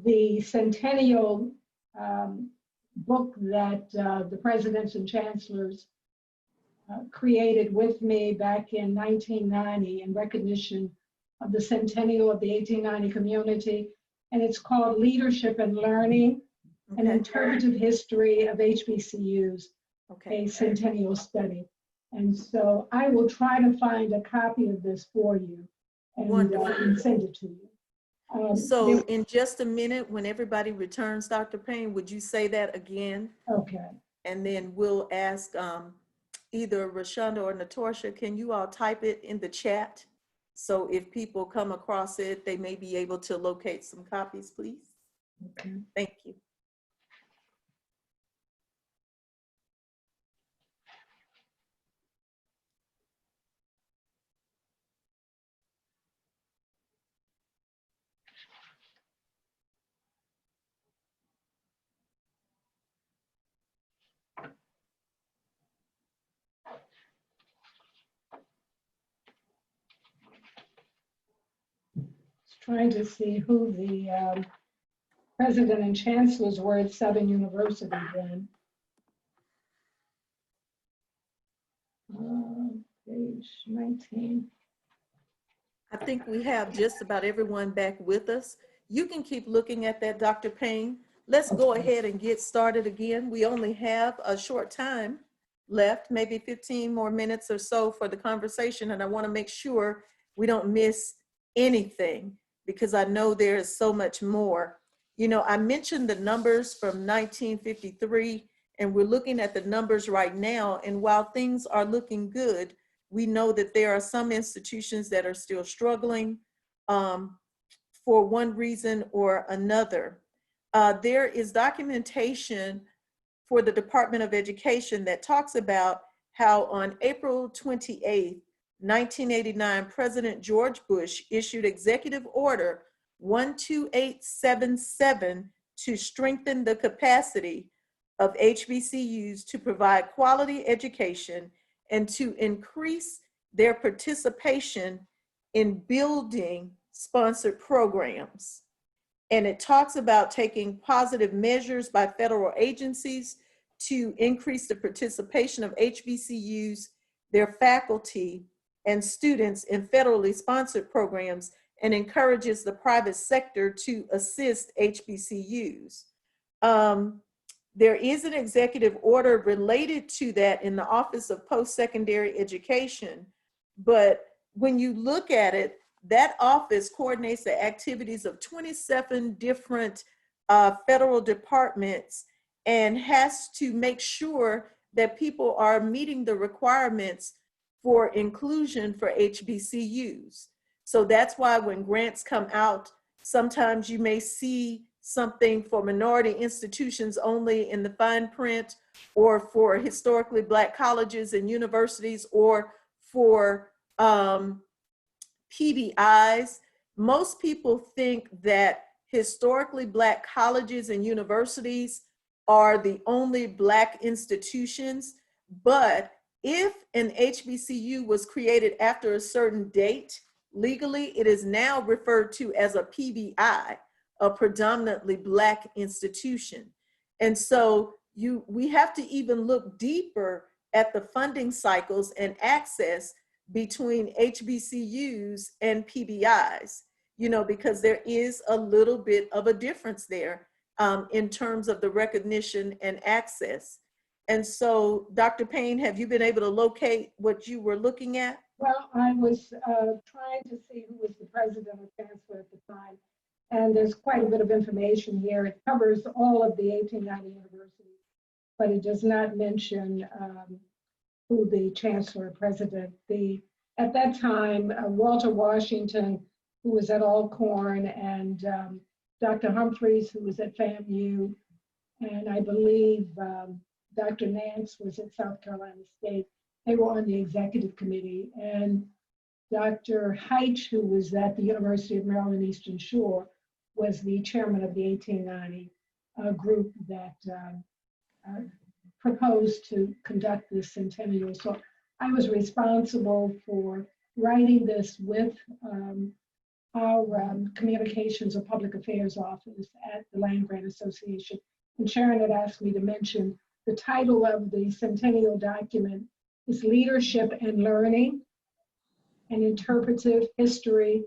the centennial book that the presidents and chancellors created with me back in 1990 in recognition of the centennial of the 1890 community. And it's called Leadership and Learning, an Okay. Interpretive History of HBCUs, Okay. a centennial study. And so I will try to find a copy of this for you and, Wonderful. and send it to you. So in just a minute, when everybody returns, Dr. Payne, would you say that again? Okay. And then we'll ask either Rashonda or Natasha, can you all type it in the chat? So if people come across it, they may be able to locate some copies, please. Okay. Thank you. Trying to see who the president and chancellors were at Southern University then. Page 19. I think we have just about everyone back with us. You can keep looking at that, Dr. Payne. Let's go ahead and get started again. We only have a short time left, maybe 15 more minutes or so for the conversation. And I want to make sure we don't miss anything because I know there is so much more. You know, I mentioned the numbers from 1953 and we're looking at the numbers right now. And while things are looking good, we know that there are some institutions that are still struggling for one reason or another. There is documentation for the Department of Education that talks about how on April 28th, 1989, President George Bush issued Executive Order 12877 to strengthen the capacity of HBCUs to provide quality education and to increase their participation in building sponsored programs. And it talks about taking positive measures by federal agencies to increase the participation of HBCUs, their faculty, and students in federally sponsored programs, and encourages the private sector to assist HBCUs. There is an executive order related to that in the Office of Post-Secondary Education, but when you look at it, that office coordinates the activities of 27 different federal departments and has to make sure that people are meeting the requirements for inclusion for HBCUs. So that's why when grants come out, sometimes you may see something for minority institutions only in the fine print, or for historically Black colleges and universities, or for PBIs. Most people think that historically Black colleges and universities are the only Black institutions, but if an HBCU was created after a certain date, legally it is now referred to as a PBI, a predominantly Black institution. And so we have to even look deeper at the funding cycles and access between HBCUs and PBIs, you know, because there is a little bit of a difference there in terms of the recognition and access. And so, Dr. Payne, have you been able to locate what you were looking at? Well, I was trying to see who was the president or chancellor at the time. And there's quite a bit of information here. It covers all of the 1890 universities, but it does not mention who the chancellor or president. At that time, Walter Washington, who was at Alcorn, and Dr. Humphreys, who was at FAMU, and I believe Dr. Nance was at South Carolina State. They were on the executive committee. And Dr. Heitch, who was at the University of Maryland Eastern Shore, was the chairman of the 1890 group that proposed to conduct this centennial. So I was responsible for writing this with our Communications or Public Affairs Office at the Land Grant Association. And Sharon had asked me to mention the title of the centennial document is Leadership and Learning, an Interpretive History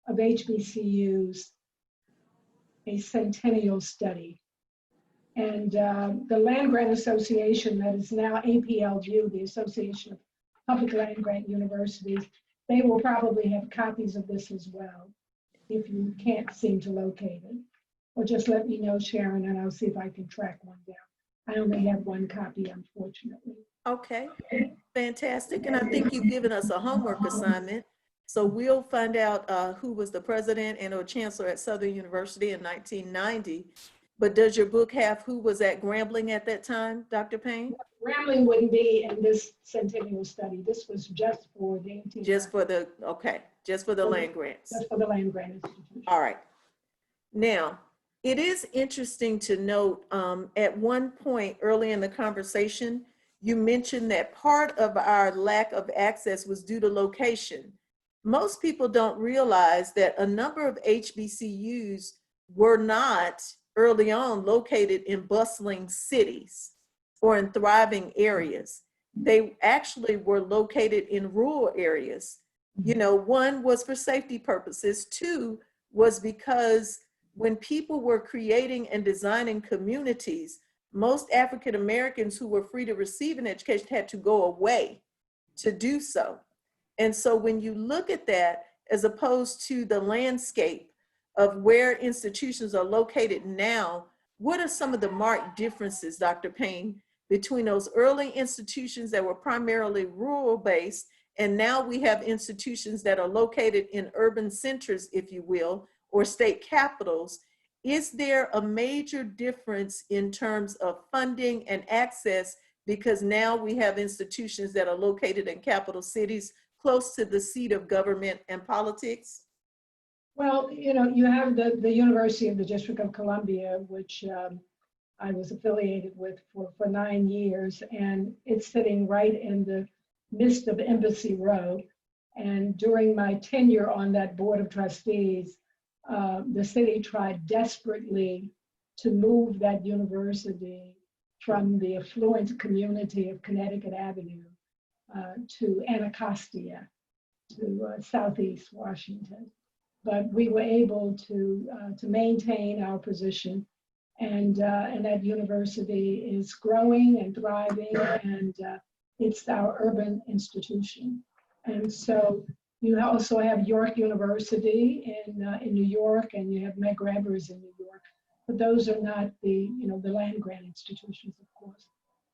of HBCUs, a Centennial Study. And the Land Grant Association, that is now APLU, the Association of Public Land Grant Universities, they will probably have copies of this as well if you can't seem to locate it. Or just let me know, Sharon, and I'll see if I can track one down. I only have one copy, unfortunately. Okay, fantastic. And I think you've given us a homework assignment. So we'll find out who was the president and or chancellor at Southern University in 1990. But does your book have who was at Grambling at that time, Dr. Payne? Grambling wouldn't be in this centennial study. This was just for the 18. Just for the, okay, just for the land grants. Just for the Land Grant Institution. All right. Now, it is interesting to note at one point early in the conversation, you mentioned that part of our lack of access was due to location. Most people don't realize that a number of HBCUs were not early on located in bustling cities or in thriving areas. They actually were located in rural areas. You know, one was for safety purposes. Two was because when people were creating and designing communities, most African Americans who were free to receive an education had to go away to do so. And so when you look at that, as opposed to the landscape of where institutions are located now, what are some of the marked differences, Dr. Payne, between those early institutions that were primarily rural based, and now we have institutions that are located in urban centers, if you will, or state capitals? Is there a major difference in terms of funding and access because now we have institutions that are located in capital cities close to the seat of government and politics? Well, you know, you have the University of the District of Columbia, which I was affiliated with for 9 years, and it's sitting right in the midst of Embassy Row. And during my tenure on that board of trustees, the city tried desperately to move that university from the affluent community of Connecticut Avenue to Anacostia, to Southeast Washington. But we were able to maintain our position, and that university is growing and thriving, and it's our urban institution. And so you also have York University in New York, and you have Meg Rebbers in New York, but those are not the land grant institutions, of course.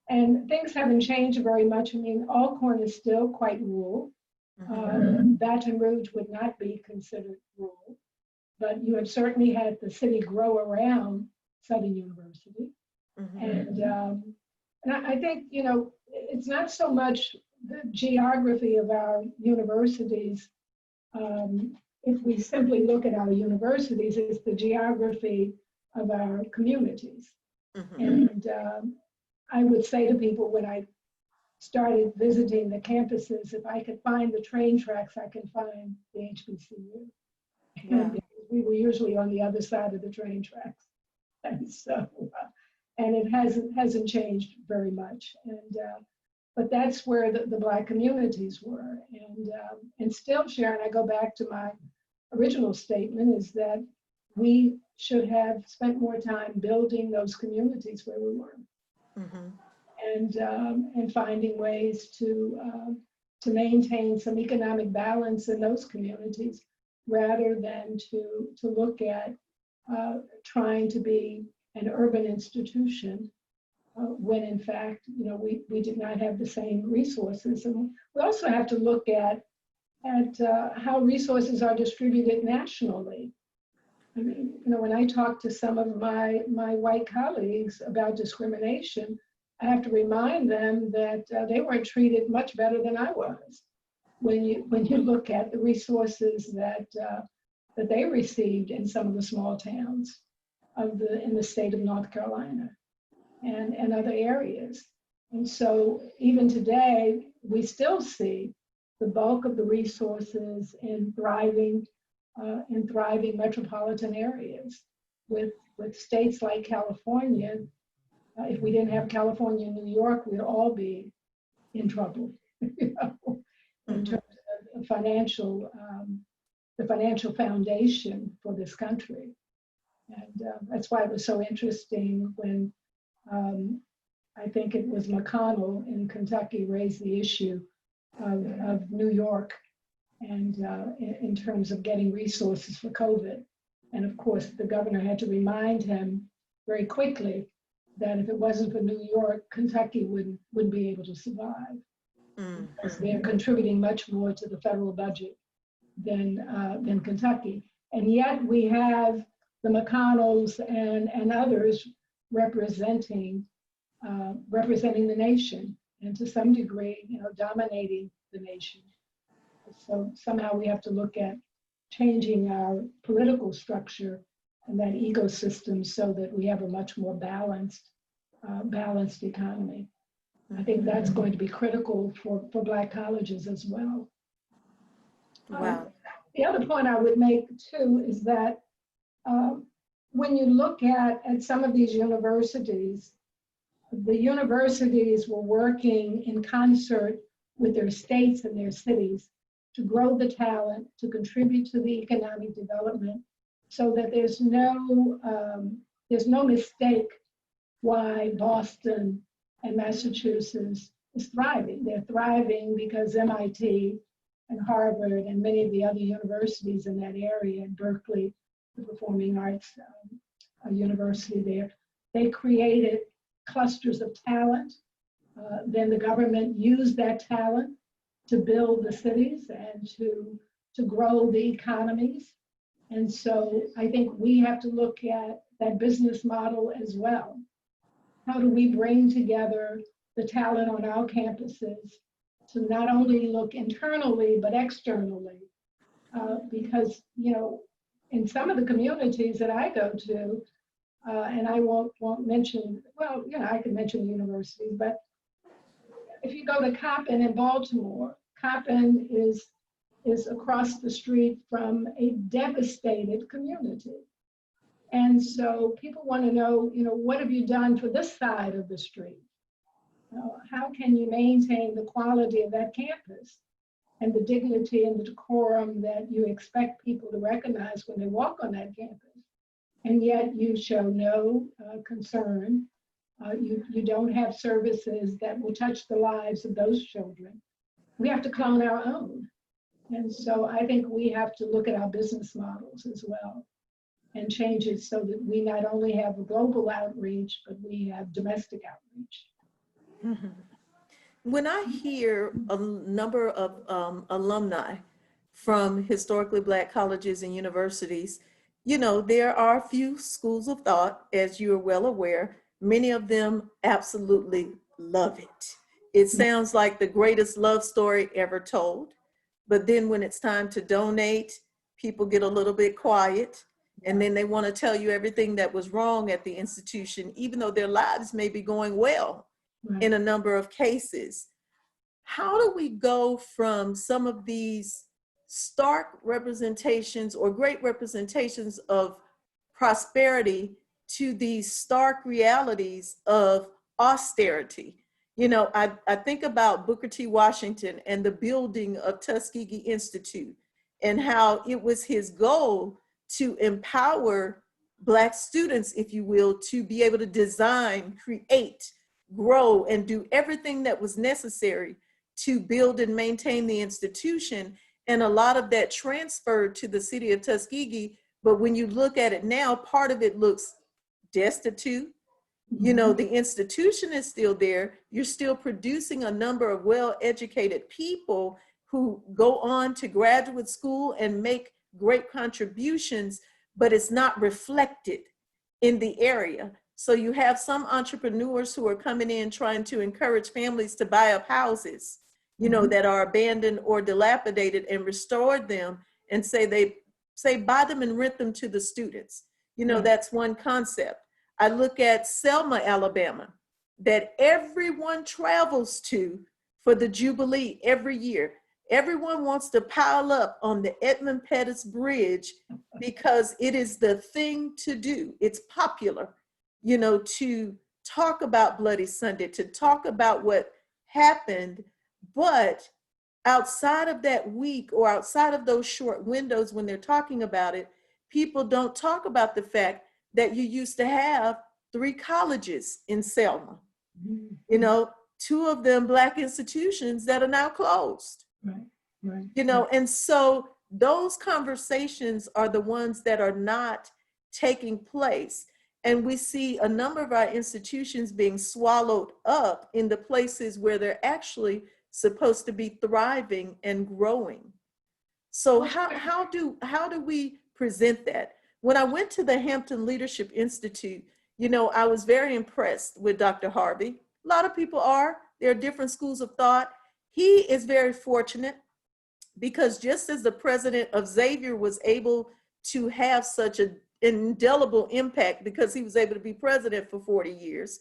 And things haven't changed very much. I mean, Alcorn is still quite rural. Baton Rouge would not be considered rural, but you have certainly had the city grow around Southern University. And I think, you know, it's not so much the geography of our universities. If we simply look at our universities, it's the geography of our communities. And I would say to people when I started visiting the campuses, if I could find the train tracks, I can find the HBCU. Yeah. We were usually on the other side of the train tracks. And so, and it hasn't changed very much. And but that's where the Black communities were. And still, Sharon, I go back to my original statement, is that we should have spent more time building those communities where we were. And finding ways to maintain some economic balance in those communities, rather than to look at trying to be an urban institution when in fact, you know, we did not have the same resources. And we also have to look at how resources are distributed nationally. I mean, you know, when I talk to some of my white colleagues about discrimination, I have to remind them that they weren't treated much better than I was. When you look at the resources that they received in some of the small towns in the state of North Carolina and other areas. And so even today, we still see the bulk of the resources in thriving metropolitan areas. With states like California, if we didn't have California and New York, we'd all be in trouble, you know, in terms of the financial foundation for this country. And that's why it was so interesting when I think it was McConnell in Kentucky raised the issue of New York and in terms of getting resources for COVID. And of course, the governor had to remind him very quickly that if it wasn't for New York, Kentucky wouldn't be able to survive. Because they're contributing much more to the federal budget than Kentucky. And yet we have the McConnells and others representing the nation, and to some degree, you know, dominating the nation. So somehow we have to look at changing our political structure and that ecosystem so that we have a much more balanced economy. I think that's going to be critical for Black colleges as well. Wow. The other point I would make too is that when you look at some of these universities, the universities were working in concert with their states and their cities to grow the talent, to contribute to the economic development, so that there's no mistake why Boston and Massachusetts is thriving. They're thriving because MIT and Harvard and many of the other universities in that area, and Berkeley, the performing arts university there, they created clusters of talent. Then the government used that talent to build the cities and to grow the economies. And so I think we have to look at that business model as well. How do we bring together the talent on our campuses to not only look internally, but externally? Because, you know, in some of the communities that I go to, and I won't mention, well, you know, I can mention universities, but if you go to Coppin in Baltimore, Coppin is across the street from a devastated community. And so people want to know, you know, what have you done for this side of the street? How can you maintain the quality of that campus and the dignity and the decorum that you expect people to recognize when they walk on that campus? And yet you show no concern. You don't have services that will touch the lives of those children. We have to clone our own. And so I think we have to look at our business models as well and change it so that we not only have a global outreach, but we have domestic outreach. When I hear a number of alumni from historically Black colleges and universities, you know, there are a few schools of thought, as you're well aware. Many of them absolutely love it. It sounds like the greatest love story ever told. But then when it's time to donate, people get a little bit quiet, and then they want to tell you everything that was wrong at the institution, even though their lives may be going well in a number of cases. How do we go from some of these stark representations or great representations of prosperity to these stark realities of austerity? You know, I think about Booker T. Washington and the building of Tuskegee Institute and how it was his goal to empower Black students, if you will, to be able to design, create, grow, and do everything that was necessary to build and maintain the institution. And a lot of that transferred to the city of Tuskegee. But when you look at it now, part of it looks destitute. You know, the institution is still there. You're still producing a number of well-educated people who go on to graduate school and make great contributions, but it's not reflected in the area. So you have some entrepreneurs who are coming in trying to encourage families to buy up houses, you know, that are abandoned or dilapidated and restore them and say buy them and rent them to the students. You know, that's one concept. I look at Selma, Alabama, that everyone travels to for the Jubilee every year. Everyone wants to pile up on the Edmund Pettus Bridge because it is the thing to do. It's popular, you know, to talk about Bloody Sunday, to talk about what happened. But outside of that week or outside of those short windows when they're talking about it, people don't talk about the fact that you used to have 3 colleges in Selma, you know, 2 of them Black institutions that are now closed. Right, right. You know, and so those conversations are the ones that are not taking place. And we see a number of our institutions being swallowed up in the places where they're actually supposed to be thriving and growing. So how do we present that? When I went to the Hampton Leadership Institute, you know, I was very impressed with Dr. Harvey. A lot of people are. There are different schools of thought. He is very fortunate because just as the president of Xavier was able to have such an indelible impact because he was able to be president for 40 years,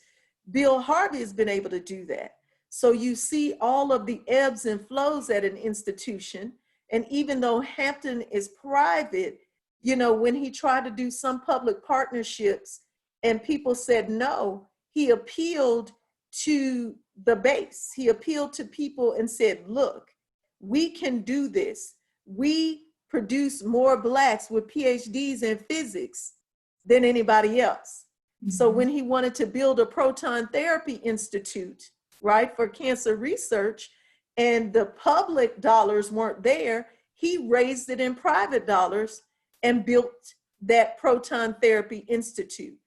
Bill Harvey has been able to do that. So you see all of the ebbs and flows at an institution. And even though Hampton is private, you know, when he tried to do some public partnerships and people said no, he appealed to the base. He appealed to people and said, look, we can do this. We produce more Blacks with PhDs in physics than anybody else. So when he wanted to build a proton therapy institute, right, for cancer research, and the public dollars weren't there, he raised it in private dollars and built that proton therapy institute.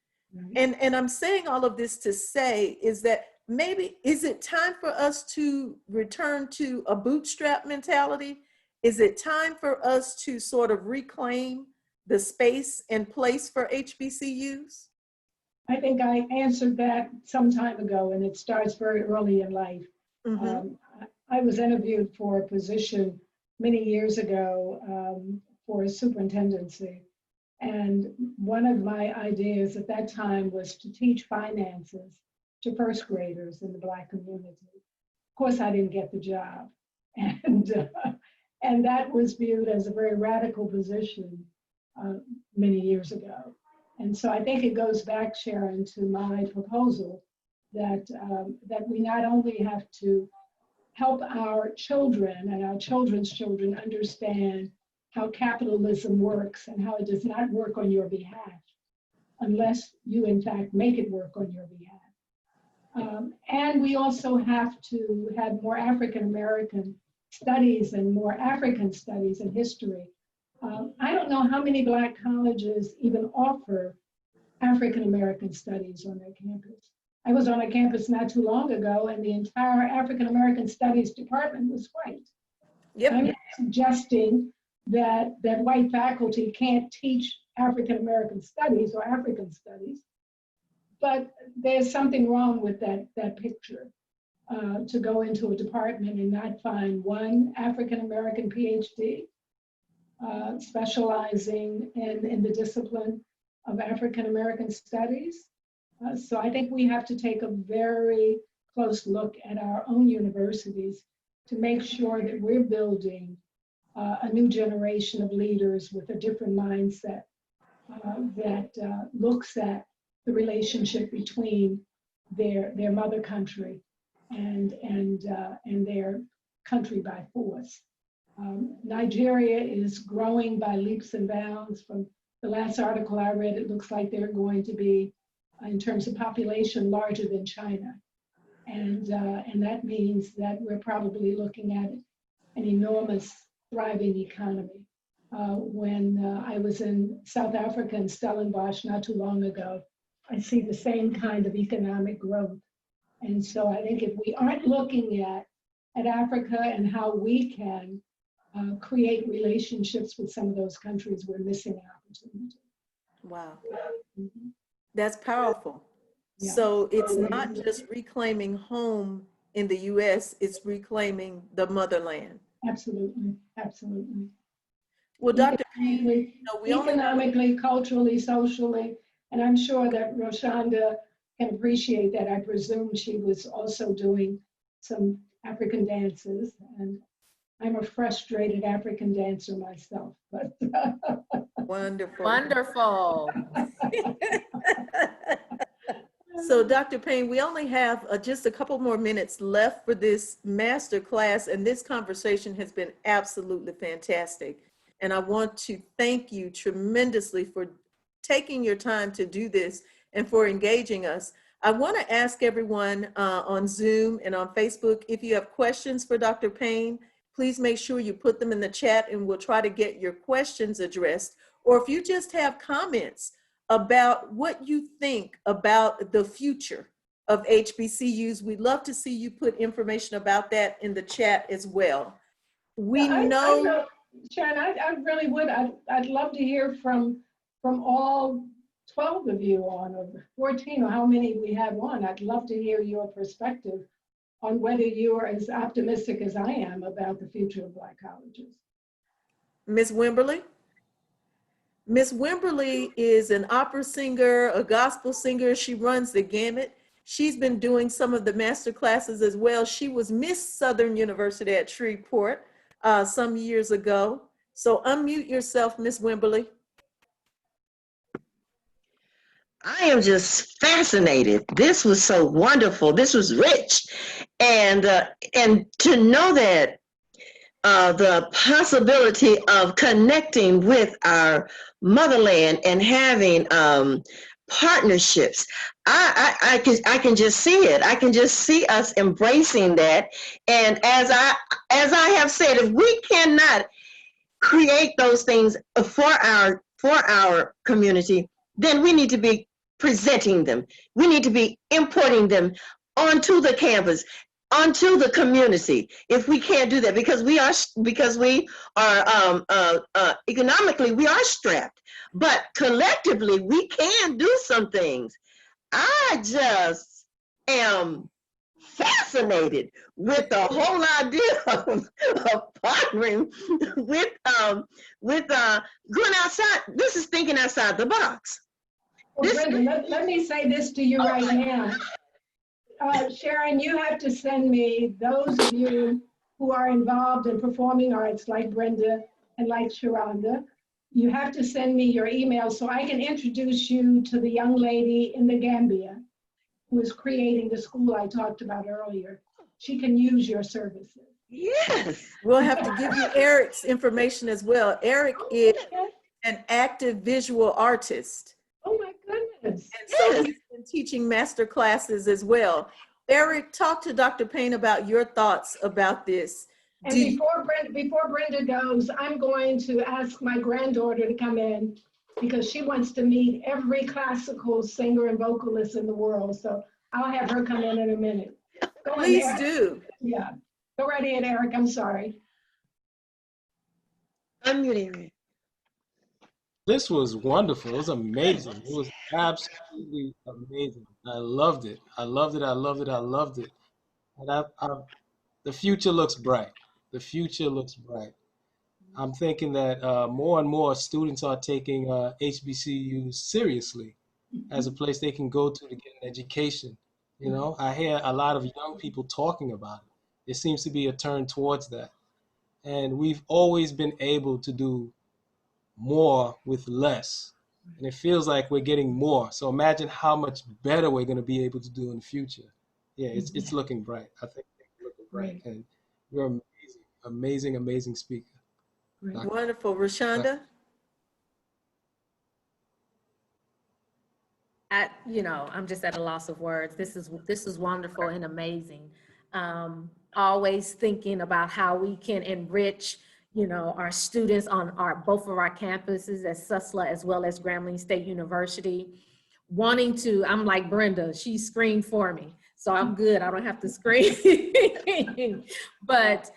And I'm saying all of this to say is that maybe, is it time for us to return to a bootstrap mentality? Is it time for us to sort of reclaim the space and place for HBCUs? I think I answered that some time ago, and it starts very early in life. I was interviewed for a position many years ago for a superintendency. And one of my ideas at that time was to teach finances to first graders in the Black community. Of course, I didn't get the job. And that was viewed as a very radical position many years ago. And so I think it goes back, Sharon, to my proposal that, that we not only have to help our children and our children's children understand how capitalism works and how it does not work on your behalf unless you, in fact, make it work on your behalf. And we also have to have more African-American studies and more African studies and history. I don't know how many Black colleges even offer African-American studies on their campus. I was on a campus not too long ago, and the entire African-American studies department was white. Yep. I'm not suggesting that white faculty can't teach African-American studies or African studies, but there's something wrong with that picture. To go into a department and not find one African-American PhD specializing in the discipline of African-American studies. So I think we have to take a very close look at our own universities to make sure that we're building a new generation of leaders with a different mindset that looks at the relationship between their mother country and their country by force. Nigeria is growing by leaps and bounds. From the last article I read, it looks like they're going to be, in terms of population, larger than China. And that means that we're probably looking at an enormous thriving economy. When I was in South Africa in Stellenbosch not too long ago, I see the same kind of economic growth. And so I think if we aren't looking at Africa and how we can create relationships with some of those countries, we're missing an opportunity. Wow. That's powerful. Yeah. So it's not just reclaiming home in the US, it's reclaiming the motherland. Absolutely, absolutely. Well, Dr. Payne, Economically, culturally, socially, and I'm sure that Roshanda can appreciate that. I presume she was also doing some African dances, and I'm a frustrated African dancer myself, but Wonderful. Wonderful. So Dr. Payne, we only have just a couple more minutes left for this master class, and this conversation has been absolutely fantastic. And I want to thank you tremendously for taking your time to do this and for engaging us. I want to ask everyone on Zoom and on Facebook, if you have questions for Dr. Payne, please make sure you put them in the chat and we'll try to get your questions addressed. Or if you just have comments about what you think about the future of HBCUs, we'd love to see you put information about that in the chat as well. We I know, know, Sharon, I really would. I'd love to hear from all 12 of you on, or 14, or how many we have on. I'd love to hear your perspective on whether you are as optimistic as I am about the future of Black colleges. Ms. Wimberly. Ms. Wimberly is an opera singer, a gospel singer. She runs the gamut. She's been doing some of the master classes as well. She was Miss Southern University at Shreveport some years ago. So unmute yourself, Ms. Wimberly. I am just fascinated. This was so wonderful. This was rich, and to know that the possibility of connecting with our motherland and having partnerships. I can just see it. I can just see us embracing that. And as I have said, if we cannot create those things for our community, then we need to be presenting them. We need to be importing them onto the campus, onto the community. If we can't do that, because we are economically we are strapped, but collectively we can do some things. I just am fascinated with the whole idea of partnering with going outside. This is thinking outside the box. Well, Brenda, let me say this to you right now. Sharon, you have to send me those of you who are involved in performing arts like Brenda and like Sharonda. You have to send me your email so I can introduce you to the young lady in the Gambia who is creating the school I talked about earlier. She can use your services. Yes. We'll have to give you Eric's information as well. Eric is an active visual artist. Oh my goodness. And so he's been teaching master classes as well. Eric, talk to Dr. Payne about your thoughts about this. And before Brenda goes, I'm going to ask my granddaughter to come in because she wants to meet every classical singer and vocalist in the world. So I'll have her come in a minute. Please do. Yeah. Go right ahead, Eric. I'm sorry. Unmute Eric. This was wonderful. It was amazing. It was absolutely amazing. I loved it. I loved it. I loved it. I loved it. And the future looks bright. The future looks bright. I'm thinking that more and more students are taking HBCUs seriously as a place they can go to get an education. You know, I hear a lot of young people talking about it. There seems to be a turn towards that. And we've always been able to do more with less. And it feels like we're getting more. So imagine how much better we're going to be able to do in the future. Yeah, it's looking bright. I think it's looking bright. And you're amazing, amazing, amazing speaker. Wonderful. Rashonda? I'm just at a loss of words. This is wonderful and amazing. Always thinking about how we can enrich, our students on both of our campuses at Susla as well as Grambling State University. I'm like Brenda, she screamed for me, so I'm good. I don't have to scream. But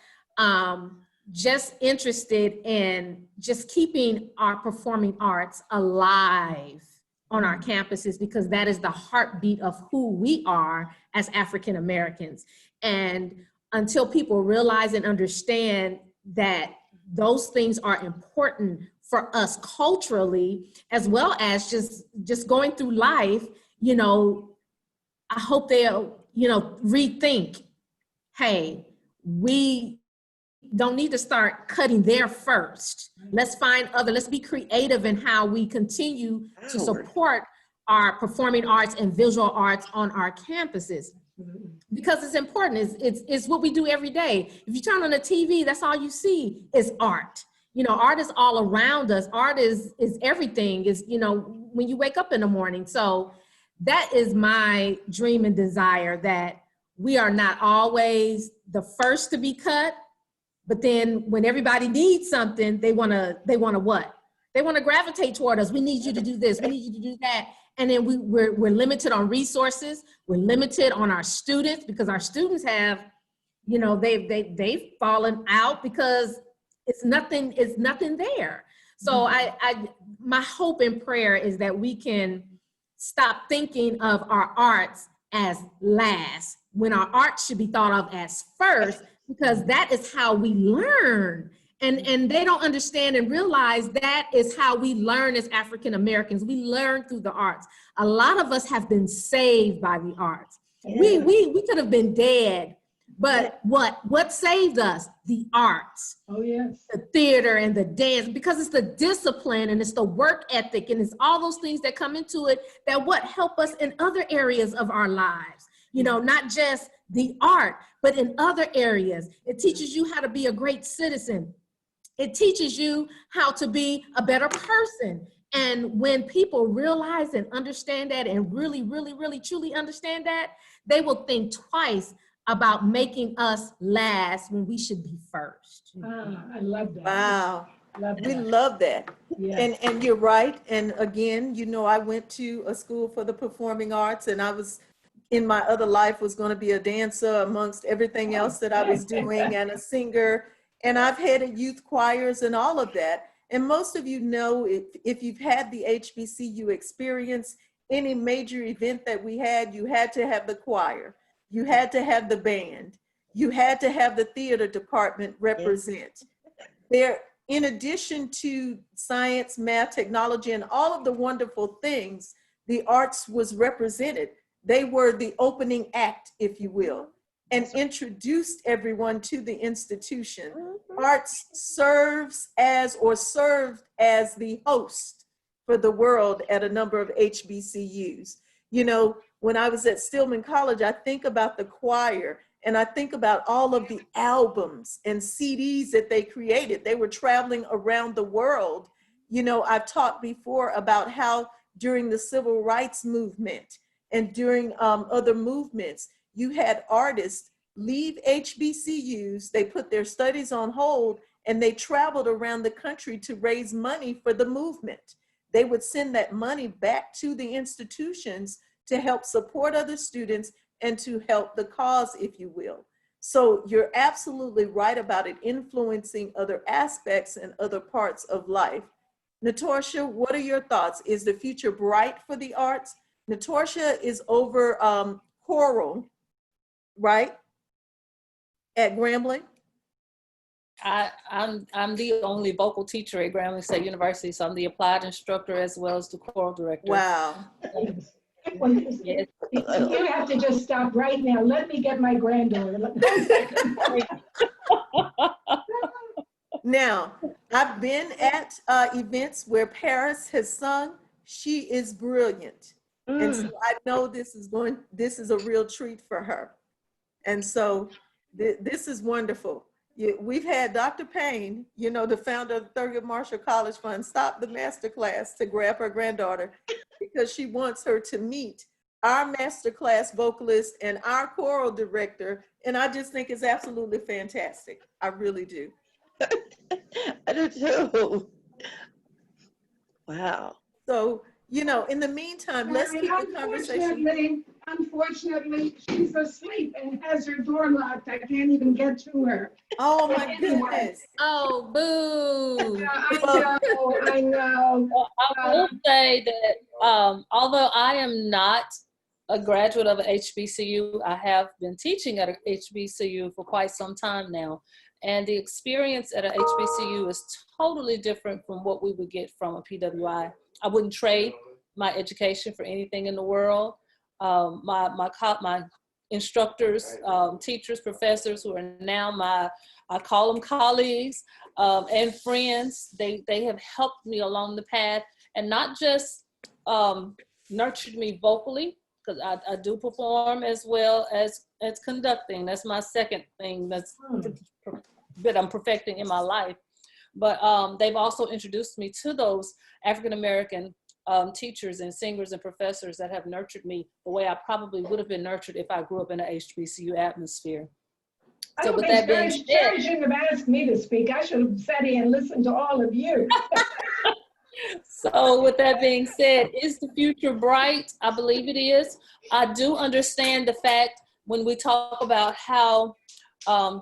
just interested in just keeping our performing arts alive on our campuses, because that is the heartbeat of who we are as African Americans. And until people realize and understand that those things are important for us culturally, as well as just going through life, I hope they'll, rethink, hey, we don't need to start cutting there first. Let's find other, let's be creative in how we continue to support our performing arts and visual arts on our campuses. Because it's important, it's what we do every day. If you turn on the TV, that's all you see is art. You know, art is all around us. Art is everything, is, you know, when you wake up in the morning. So that is my dream and desire, that we are not always the first to be cut, but then when everybody needs something, they wanna what? They wanna gravitate toward us. We need you to do this, we need you to do that. And then we're limited on resources. We're limited on our students, because our students have, you know, they've fallen out because it's nothing there. So my hope and prayer is that we can stop thinking of our arts as last, when our art should be thought of as first, because that is how we learn. And they don't understand and realize that is how we learn as African Americans. We learn through the arts. A lot of us have been saved by the arts. Yeah. We could have been dead, but what saved us? The arts. Oh, yes. The theater and the dance, because it's the discipline and it's the work ethic and it's all those things that come into it that help us in other areas of our lives. You know, not just the art, but in other areas. It teaches you how to be a great citizen. It teaches you how to be a better person. And when people realize and understand that, and really, really, really, truly understand that, they will think twice about making us last when we should be first. I love that. Wow. Love that. We love that. Yes. And you're right. And again, you know, I went to a school for the performing arts, and I was, in my other life, was going to be a dancer amongst everything else that I was doing, and a singer. And I've had youth choirs and all of that. And most of you know, if you've had the HBCU experience, any major event that we had, you had to have the choir, you had to have the band, you had to have the theater department represent. There, in addition to science, math, technology, and all of the wonderful things, the arts was represented. They were the opening act, if you will, and introduced everyone to the institution. Arts served as the host for the world at a number of HBCUs. You know, when I was at Stillman College, I think about the choir, and I think about all of the albums and CDs that they created. They were traveling around the world. You know, I've talked before about how during the civil rights movement and during other movements, you had artists leave HBCUs, they put their studies on hold, and they traveled around the country to raise money for the movement. They would send that money back to the institutions to help support other students and to help the cause, if you will. So you're absolutely right about it influencing other aspects and other parts of life. Natorsha, what are your thoughts? Is the future bright for the arts? Natorsha is over choral, right? At Grambling? I'm the only vocal teacher at Grambling State University, so I'm the applied instructor as well as the choral director. Wow. Well, yes. You have to just stop right now. Let me get my granddaughter. Now, I've been at events where Paris has sung. She is brilliant. And so I know this is a real treat for her. And so this is wonderful. We've had Dr. Payne, you know, the founder of the Thurgood Marshall College Fund, stop the masterclass to grab her granddaughter because she wants her to meet our masterclass vocalist and our choral director. And I just think it's absolutely fantastic. I really do. I do too. Wow. So, you know, in the meantime, let's keep the conversation. Unfortunately, she's asleep and has her door locked. I can't even get to her. Oh my goodness. Oh, boo. I know. Well, I will say that although I am not a graduate of an HBCU, I have been teaching at a HBCU for quite some time now. And the experience at a HBCU is totally different from what we would get from a PWI. I wouldn't trade my education for anything in the world. My instructors, teachers, professors who are now I call them colleagues, and friends. They have helped me along the path, and not just nurtured me vocally, because I do perform as well as conducting. That's my second thing that I'm perfecting in my life. But they've also introduced me to those African-American teachers and singers and professors that have nurtured me the way I probably would have been nurtured if I grew up in an HBCU atmosphere. I So don't with think that being Sharon said, shouldn't have asked me to speak. I should have sat here and listened to all of you. so with that being said, is the future bright? I believe it is. I do understand the fact when we talk about how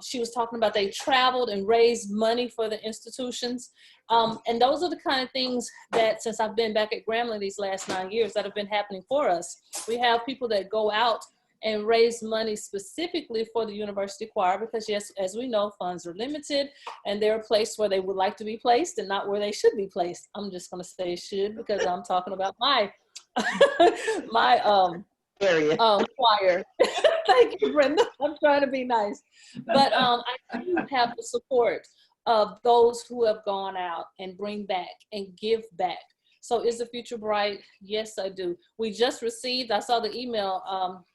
she was talking about they traveled and raised money for the institutions. And those are the kind of things that, since I've been back at Grambling these last 9 years, that have been happening for us. We have people that go out and raise money specifically for the university choir because, yes, as we know, funds are limited and they're placed where they would like to be placed and not where they should be placed. I'm just going to say should because I'm talking about my Area. choir. Thank you, Brenda. I'm trying to be nice. But I do have the support of those who have gone out and bring back and give back. So is the future bright? Yes, I do. We just received, I saw the email,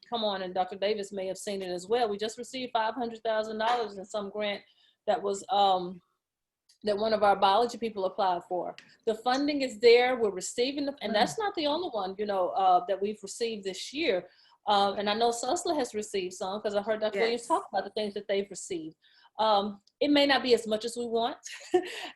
come on, and Dr. Davis may have seen it as well. We just received $500,000 in some grant that was, that one of our biology people applied for. The funding is there, we're receiving them, and that's not the only one, you know, that we've received this year. And I know Susla has received some because I heard Dr. Williams talk about the things that they've received. It may not be as much as we want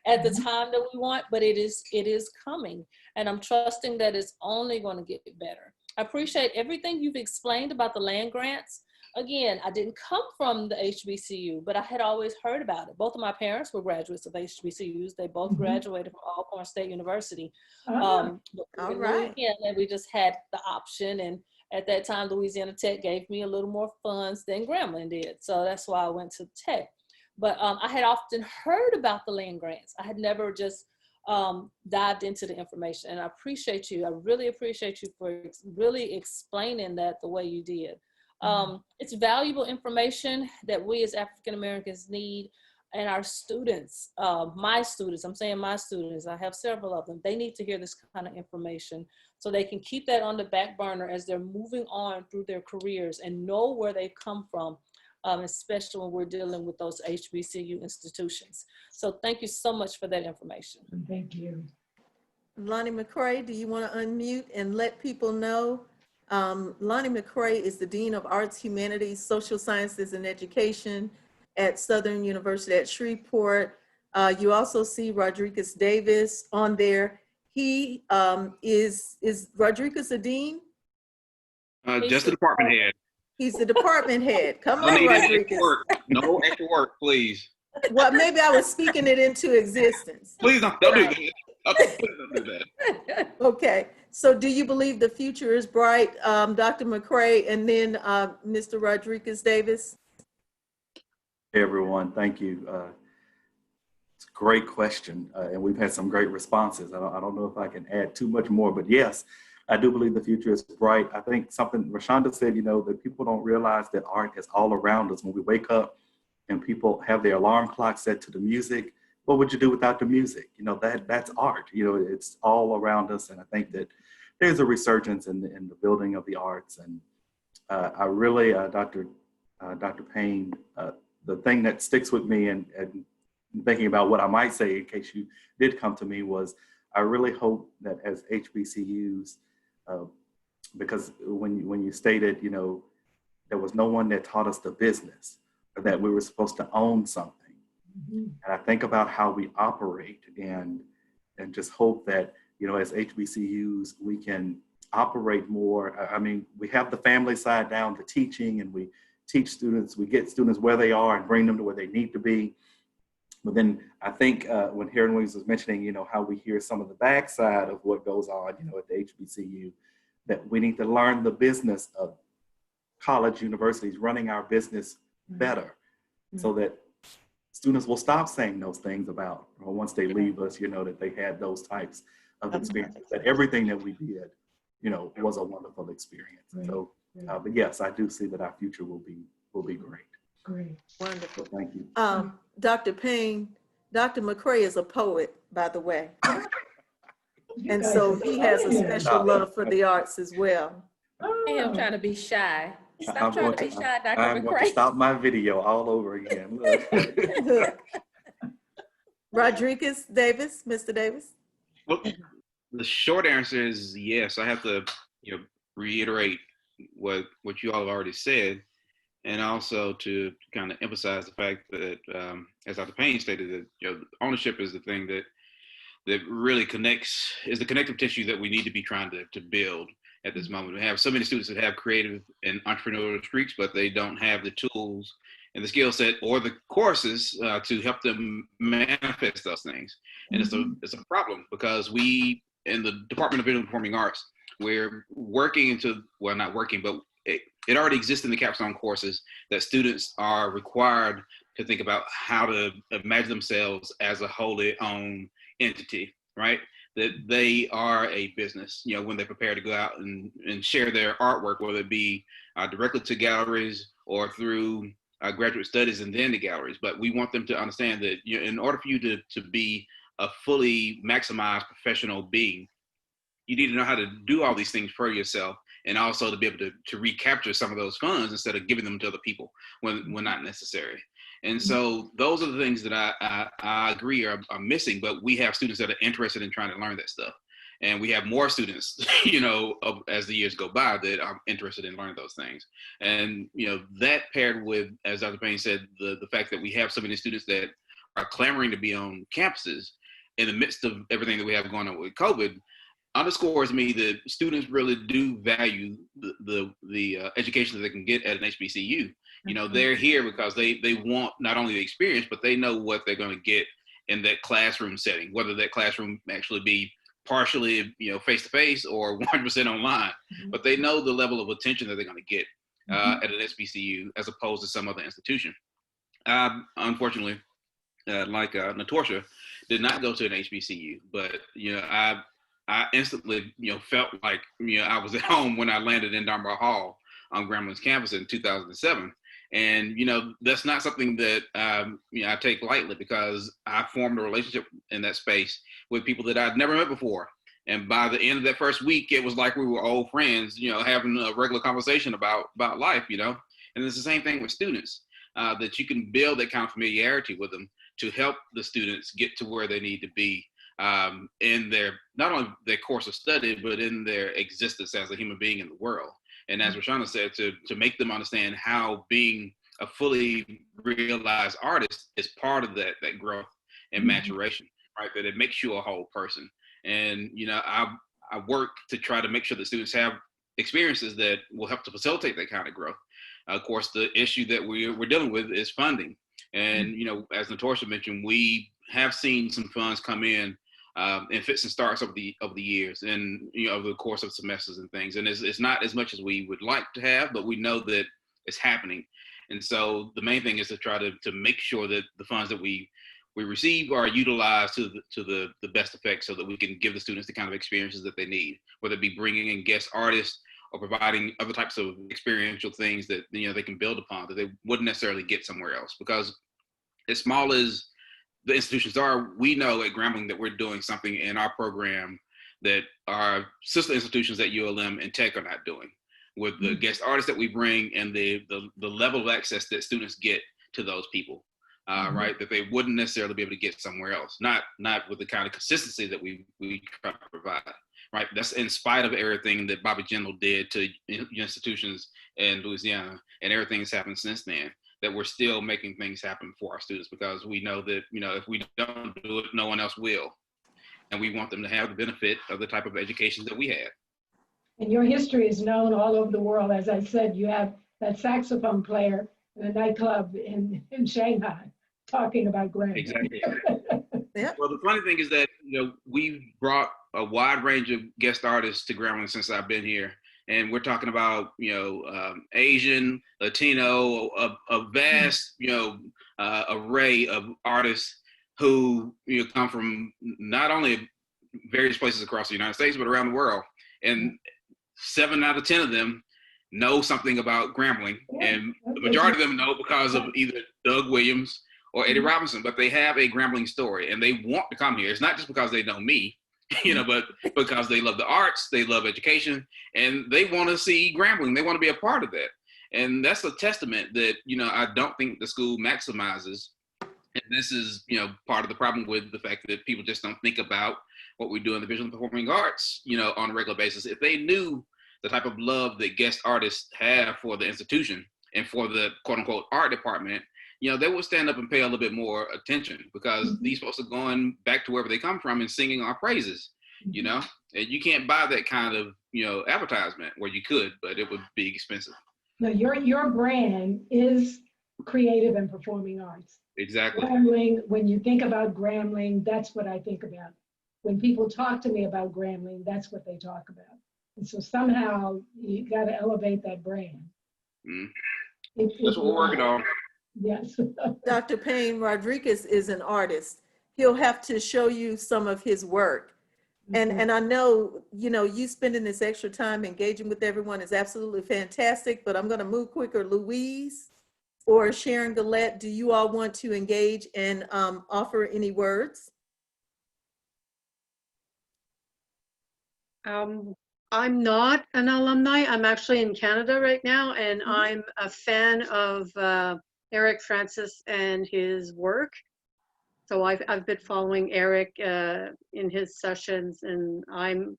at the time that we want, but it is coming. And I'm trusting that it's only going to get better. I appreciate everything you've explained about the land grants. Again, I didn't come from the HBCU, but I had always heard about it. Both of my parents were graduates of HBCUs. They both graduated from Alcorn State University. All right. And we just had the option. And at that time, Louisiana Tech gave me a little more funds than Grambling did. So that's why I went to Tech. But I had often heard about the land grants. I had never just dived into the information. And I appreciate you. I really appreciate you for really explaining that the way you did. It's valuable information that we as African Americans need, and our students, my students, I'm saying my students, I have several of them, they need to hear this kind of information so they can keep that on the back burner as they're moving on through their careers and know where they've come from, especially when we're dealing with those HBCU institutions. So thank you so much for that information. Thank you. Lonnie McCray, do you want to unmute and let people know? Lonnie McCray is the Dean of Arts, Humanities, Social Sciences, and Education at Southern University at Shreveport. You also see Rodriguez Davis on there. He is Rodriguez a dean? Just the department head. He's the department head. Come No on, need Rodriguez. extra work. No extra work, please. Well, maybe I was speaking it into existence. Please don't do that. Okay, please don't do that. Okay, so do you believe the future is bright, Dr. McCray, and then Mr. Rodriguez Davis? Hey everyone, thank you. It's a great question, and we've had some great responses. I don't know if I can add too much more, but yes, I do believe the future is bright. I think something Rashonda said, you know, that people don't realize that art is all around us. When we wake up and people have their alarm clock set to the music, what would you do without the music? You know, that's art. You know, it's all around us, and I think that there's a resurgence in the building of the arts. And I really, Dr. Payne, the thing that sticks with me and thinking about what I might say in case you did come to me was, I really hope that as HBCUs, because when you stated, you know, there was no one that taught us the business, or that we were supposed to own something. And I think about how we operate and just hope that, you know, as HBCUs, we can operate more. I mean, we have the family side down to teaching, and we teach students, we get students where they are and bring them to where they need to be. But then I think when Heron Williams was mentioning, you know, how we hear some of the backside of what goes on, you know, at the HBCU, that we need to learn the business of college universities running our business better, so that students will stop saying those things about, or once they leave us, you know, that they had those types of experiences, that everything that we did, you know, was a wonderful experience. So But yes, I do see that our future will be great. Great. Wonderful. Thank you. Dr. Payne, Dr. McCray is a poet, by the way. You And guys so are he has a brilliant. special love for the arts as well. I am Oh, trying to be shy. Stop I'm trying going to be shy, Dr. I'm going to McCray. stop my video all over again. Look. Look. Rodriguez Davis, Mr. Davis. Well, the short answer is yes. I have to, reiterate what you all have already said, and also to kind of emphasize the fact that, as Dr. Payne stated, that ownership is the thing that really is the connective tissue that we need to be trying to build at this moment. We have so many students that have creative and entrepreneurial streaks, but they don't have the tools and the skill set or the courses to help them manifest those things. And it's a problem because we, in the Department of Visual and Performing Arts, we're working not working, but it already exists in the capstone courses that students are required to think about how to imagine themselves as a wholly owned entity, right? That they are a business, when they prepare to go out and share their artwork, whether it be directly to galleries or through graduate studies and then to galleries. But we want them to understand that in order for you to be a fully maximized professional being, you need to know how to do all these things for yourself, and also to be able to recapture some of those funds instead of giving them to other people when not necessary. And so those are the things that I agree are missing, but we have students that are interested in trying to learn that stuff. And we have more students, as the years go by, that are interested in learning those things. And, that paired with, as Dr. Payne said, the fact that we have so many students that are clamoring to be on campuses in the midst of everything that we have going on with COVID, underscores me that students really do value the education that they can get at an HBCU. They're here because they want not only the experience, but they know what they're going to get in that classroom setting, whether that classroom actually be partially, face-to-face or 100% online, but they know the level of attention that they're going to get at an HBCU as opposed to some other institution. Unfortunately, like Natorsha, did not go to an HBCU, but, I instantly, felt like, I was at home when I landed in Dunbar Hall on Gramblin's campus in 2007. And, that's not something that, I take lightly, because I formed a relationship in that space with people that I'd never met before. And by the end of that first week, it was like we were old friends, having a regular conversation about life, And it's the same thing with students, that you can build that kind of familiarity with them to help the students get to where they need to be in their, not only their course of study, but in their existence as a human being in the world. And as Rashana said, to make them understand how being a fully realized artist is part of that growth and maturation, right? That it makes you a whole person. And, I work to try to make sure that students have experiences that will help to facilitate that kind of growth. Of course, the issue that we're dealing with is funding. And, as Natorsha mentioned, we have seen some funds come in fits and starts over the years and, over the course of semesters and things. And it's not as much as we would like to have, but we know that it's happening. And so the main thing is to try to make sure that the funds that we receive are utilized to the best effect, so that we can give the students the kind of experiences that they need, whether it be bringing in guest artists or providing other types of experiential things that, they can build upon that they wouldn't necessarily get somewhere else. Because as small as the institutions are, we know at Grambling that we're doing something in our program that our sister institutions at ULM and Tech are not doing, with the guest artists that we bring and the level of access that students get to those people, right? That they wouldn't necessarily be able to get somewhere else. Not with the kind of consistency that we try to provide, right? That's in spite of everything that Bobby Jindal did to institutions in Louisiana and everything that's happened since then, that we're still making things happen for our students, because we know that, if we don't do it, no one else will. And we want them to have the benefit of the type of education that we had. And your history is known all over the world. As I said, you have that saxophone player in a nightclub in Shanghai talking about Grambling. Exactly. Yeah. Well, the funny thing is that, we've brought a wide range of guest artists to Grambling since I've been here. And we're talking about, Asian, Latino, a vast, array of artists who, come from not only various places across the United States, but around the world. And 7 out of 10 of them, know something about Grambling, and the majority of them know because of either Doug Williams or Eddie Robinson, but they have a Grambling story and they want to come here. It's not just because they know me, but because they love the arts, they love education, and they want to see Grambling. They want to be a part of that. And that's a testament that, I don't think the school maximizes. And this is, part of the problem with the fact that people just don't think about what we do in the visual and performing arts, on a regular basis. If they knew the type of love that guest artists have for the institution and for the quote unquote art department, they would stand up and pay a little bit more attention, because these folks are going back to wherever they come from and singing our praises, and you can't buy that kind of, advertisement, where you could, but it would be expensive. No, your brand is creative and performing arts. Exactly. Grambling, when you think about Grambling, that's what I think about. When people talk to me about Grambling, that's what they talk about. And so somehow you got to elevate that brand. That's what we're working on. Yes. Dr. Payne Rodriguez is an artist. He'll have to show you some of his work. And I know, you spending this extra time engaging with everyone is absolutely fantastic, but I'm going to move quicker. Louise or Sharon Gillette, do you all want to engage and offer any words? I'm not an alumni. I'm actually in Canada right now, and I'm a fan of Eric Francis and his work. So I've been following Eric in his sessions, and I'm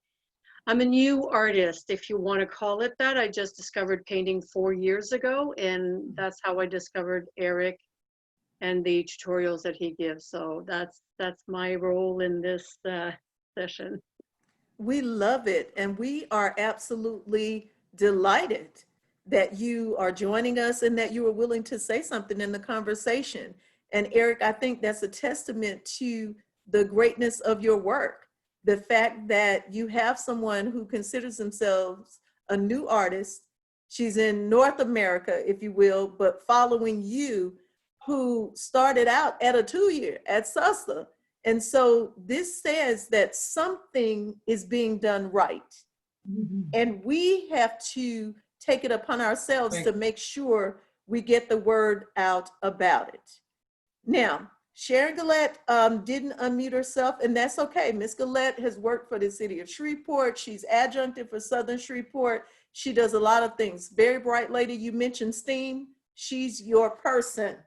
a new artist, if you want to call it that. I just discovered painting 4 years ago, and that's how I discovered Eric and the tutorials that he gives. So that's my role in this session. We love it, and we are absolutely delighted that you are joining us and that you are willing to say something in the conversation. And Eric, I think that's a testament to the greatness of your work. The fact that you have someone who considers themselves a new artist, she's in North America, if you will, but following you, who started out at a 2-year at SUSA. And so this says that something is being done right. And we have to take it upon ourselves to make sure we get the word out about it. Now, Sharon Gillette didn't unmute herself, and that's okay. Ms. Gillette has worked for the city of Shreveport. She's adjuncted for Southern Shreveport. She does a lot of things. Very bright lady. You mentioned STEAM. She's your person,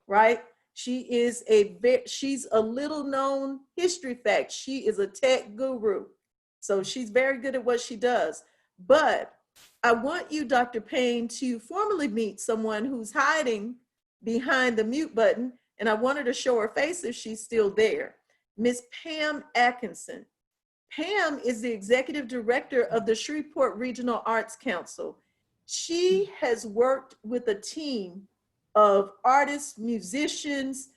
right? She's a little known history fact. She is a tech guru. So she's very good at what she does. But I want you, Dr. Payne, to formally meet someone who's hiding behind the mute button. And I want her to show her face if she's still there. Miss Pam Atkinson. Pam is the executive director of the Shreveport Regional Arts Council. She has worked with a team of artists, musicians,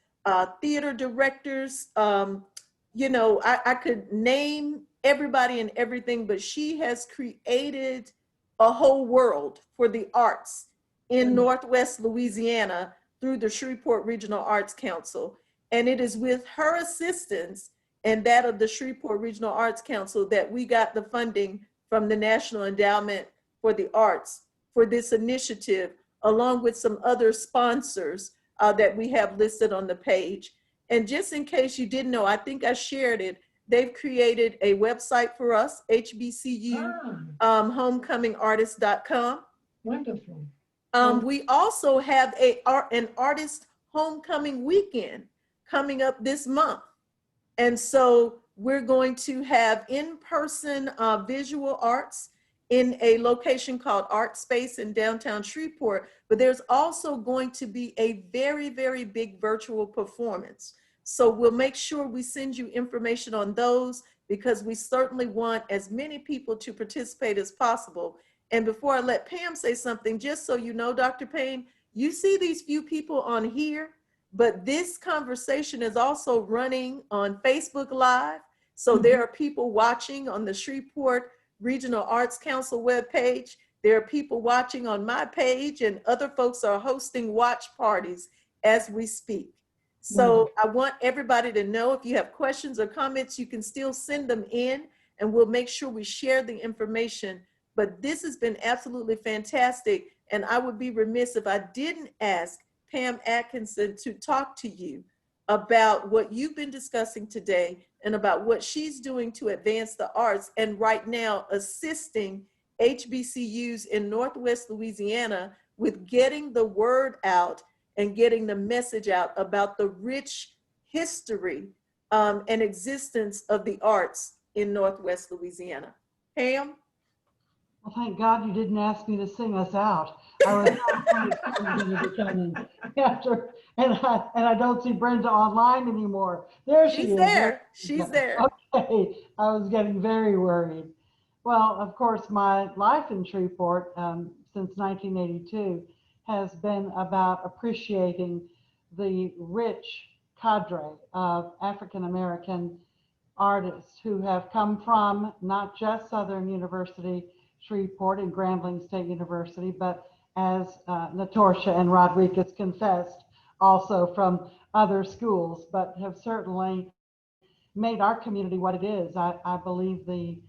theater directors. I could name everybody and everything, but she has created a whole world for the arts in Northwest Louisiana through the Shreveport Regional Arts Council. And it is with her assistance and that of the Shreveport Regional Arts Council that we got the funding from the National Endowment for the Arts for this initiative, along with some other sponsors that we have listed on the page. And just in case you didn't know, I think I shared it, they've created a website for us, hbcu homecomingartist.com. Wonderful. We also have an artist homecoming weekend coming up this month. And so we're going to have in-person visual arts in a location called Art Space in downtown Shreveport, but there's also going to be a very, very big virtual performance. So we'll make sure we send you information on those, because we certainly want as many people to participate as possible. And before I let Pam say something, just so you know, Dr. Payne, you see these few people on here, but this conversation is also running on Facebook Live. So there are people watching on the Shreveport Regional Arts Council webpage. There are people watching on my page, and other folks are hosting watch parties as we speak. So I want everybody to know, if you have questions or comments, you can still send them in, and we'll make sure we share the information but this has been absolutely fantastic. And I would be remiss if I didn't ask Pam Atkinson to talk to you about what you've been discussing today and about what she's doing to advance the arts, and right now assisting HBCUs in Northwest Louisiana with getting the word out and getting the message out about the rich history and existence of the arts in Northwest Louisiana. Pam? Well, thank God you didn't ask me to sing us out. I was so afraid someone was coming after, and I don't see Brenda online anymore. There she She's is. there. She's there. Okay, I was getting very worried. Well, of course, my life in Shreveport since 1982 has been about appreciating the rich cadre of African American artists who have come from not just Southern University, Shreveport and Grambling State University, but as Natorsha and Rodriguez confessed, also from other schools, but have certainly made our community what it is. I believe the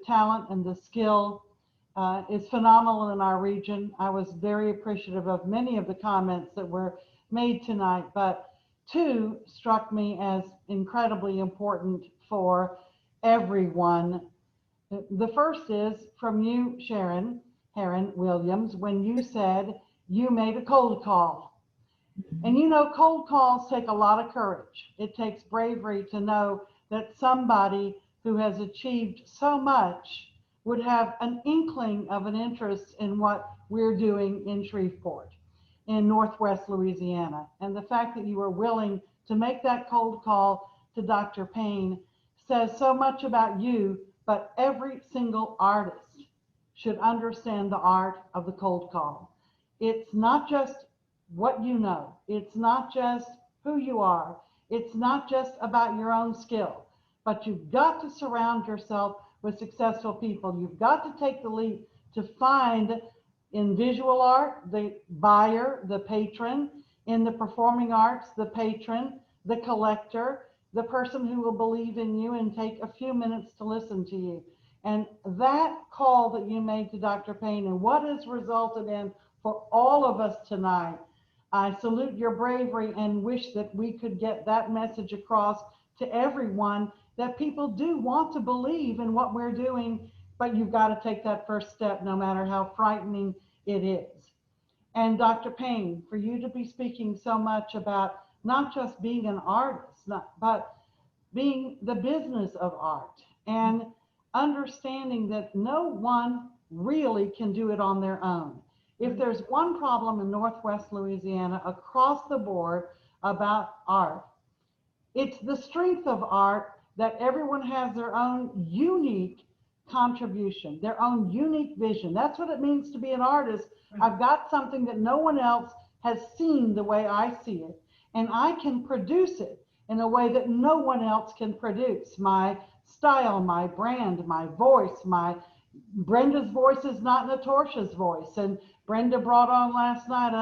talent and the skill is phenomenal in our region. I was very appreciative of many of the comments that were made tonight, but two struck me as incredibly important for everyone. The first is from you, Sharon Williams, when you said you made a cold call. And you know, cold calls take a lot of courage. It takes bravery to know that somebody who has achieved so much would have an inkling of an interest in what we're doing in Shreveport, in Northwest Louisiana. And the fact that you were willing to make that cold call to Dr. Payne says so much about you, but every single artist should understand the art of the cold call. It's not just what you know. It's not just who you are. It's not just about your own skill, but you've got to surround yourself with successful people. You've got to take the leap to find in visual art, the buyer, the patron, in the performing arts, the patron, the collector, the person who will believe in you and take a few minutes to listen to you. And that call that you made to Dr. Payne and what has resulted in for all of us tonight, I salute your bravery and wish that we could get that message across to everyone, that people do want to believe in what we're doing, but you've got to take that first step no matter how frightening it is. And Dr. Payne, for you to be speaking so much about not just being an artist, but being the business of art and understanding that no one really can do it on their own. If there's one problem in Northwest Louisiana across the board about art, it's the strength of art that everyone has their own unique contribution, their own unique vision. That's what it means to be an artist. I've got something that no one else has seen the way I see it, and I can produce it in a way that no one else can produce. My style, my brand, my voice, Brenda's voice is not Natorsha's voice. And Brenda brought on last night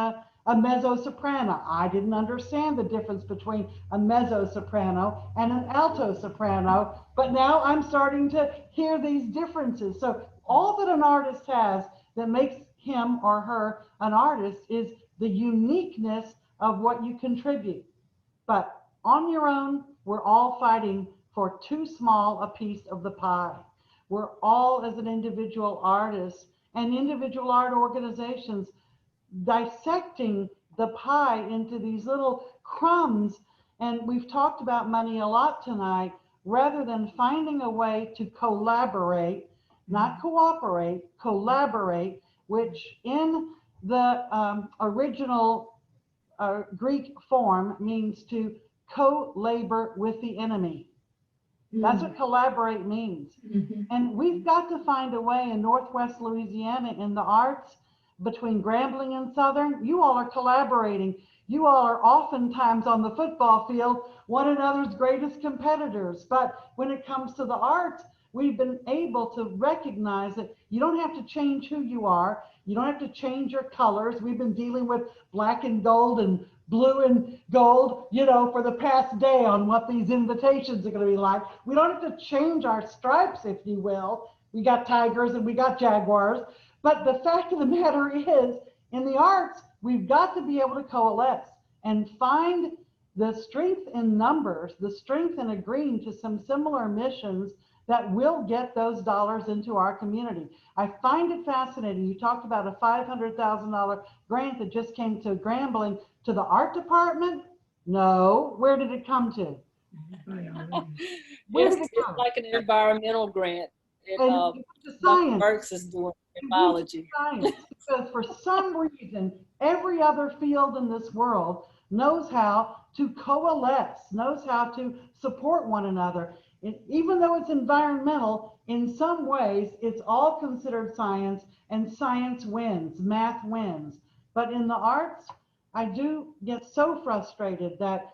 a mezzo-soprano. I didn't understand the difference between a mezzo-soprano and an alto-soprano, but now I'm starting to hear these differences. So all that an artist has that makes him or her an artist is the uniqueness of what you contribute. But on your own, we're all fighting for too small a piece of the pie. We're all, as an individual artist and individual art organizations, dissecting the pie into these little crumbs. And we've talked about money a lot tonight, rather than finding a way to collaborate, not cooperate, collaborate, which in the original Greek form means to co-labor with the enemy. That's what collaborate means. And we've got to find a way in Northwest Louisiana in the arts, between Grambling and Southern. You all are collaborating. You all are oftentimes on the football field, one another's greatest competitors. But when it comes to the arts, we've been able to recognize that you don't have to change who you are. You don't have to change your colors. We've been dealing with black and gold and blue and gold, for the past day on what these invitations are going to be like. We don't have to change our stripes, if you will. We got tigers and we got jaguars. But the fact of the matter is, in the arts, we've got to be able to coalesce and find the strength in numbers, the strength in agreeing to some similar missions that will get those dollars into our community. I find it fascinating. You talked about a $500,000 grant that just came to Grambling to the art department. No, where did it come to? Where Yes, did it it's come? like an environmental grant that And the Dr. science. Burks is doing in It went to biology. science, because for some reason, every other field in this world knows how to coalesce, knows how to support one another. And even though it's environmental, in some ways, it's all considered science, and science wins, math wins. But in the arts, I do get so frustrated that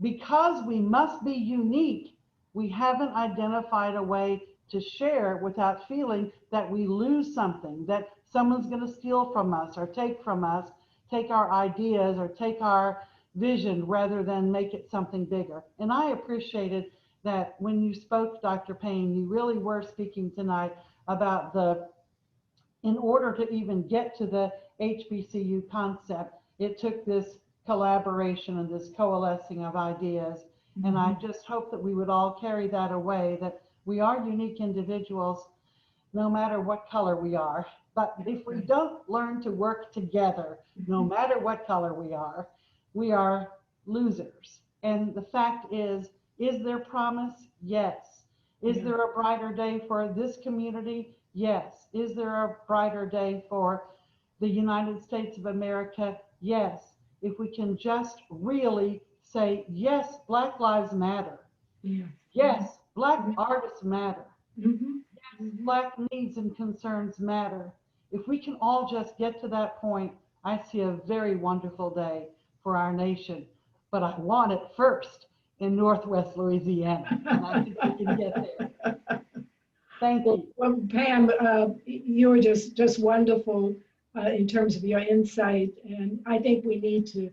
because we must be unique, we haven't identified a way to share without feeling that we lose something, that someone's going to steal from us or take from us, take our ideas or take our vision rather than make it something bigger. And I appreciated that when you spoke, Dr. Payne, you really were speaking tonight about in order to even get to the HBCU concept, it took this collaboration and this coalescing of ideas. And I just hope that we would all carry that away, that we are unique individuals, no matter what color we are. But if we don't learn to work together, no matter what color we are losers. And the fact is there promise? Yes. Is there a brighter day for this community? Yes. Is there a brighter day for the United States of America? Yes. If we can just really say, yes, Black lives matter. Yes, Black artists matter. Yes, Black needs and concerns matter. If we can all just get to that point, I see a very wonderful day for our nation. But I want it first in Northwest Louisiana, and I think we can get there. Thank you. Well, Pam, you were just wonderful in terms of your insight, and I think we need to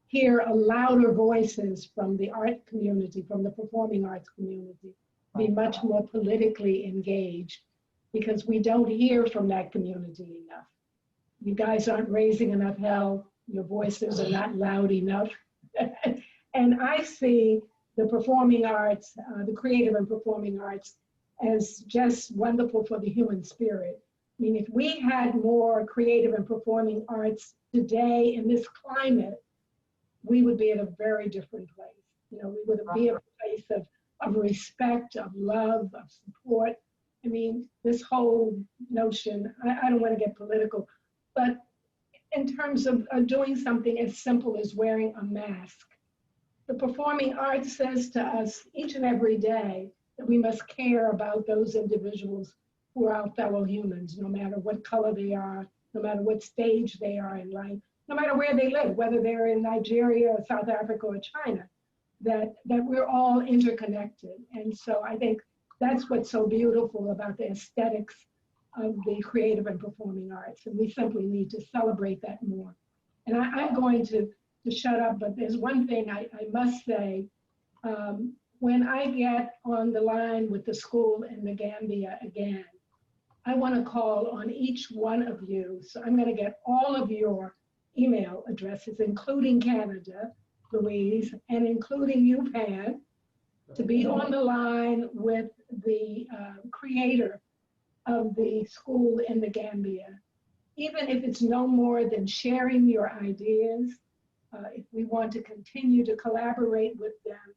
hear a louder voices from the art community, from the performing arts community, be much more politically engaged, because we don't hear from that community enough. You guys aren't raising enough hell. Your voices are not loud enough. And I see the performing arts, the creative and performing arts, as just wonderful for the human spirit. I mean, if we had more creative and performing arts today in this climate, we would be at a very different place. You know, we would be at a place of respect, of love, of support. I mean, this whole notion, I don't want to get political, but in terms of doing something as simple as wearing a mask, the performing arts says to us each and every day that we must care about those individuals who are our fellow humans, no matter what color they are, no matter what stage they are in life, no matter where they live, whether they're in Nigeria or South Africa or China, that we're all interconnected. And so I think that's what's so beautiful about the aesthetics of the creative and performing arts. And we simply need to celebrate that more. And I'm going to shut up, but there's one thing I must say. When I get on the line with the school in the Gambia again, I want to call on each one of you. So I'm going to get all of your email addresses, including Canada, Louise, and including you, Pan, to be on the line with the creator of the school in the Gambia. Even if it's no more than sharing your ideas, if we want to continue to collaborate with them,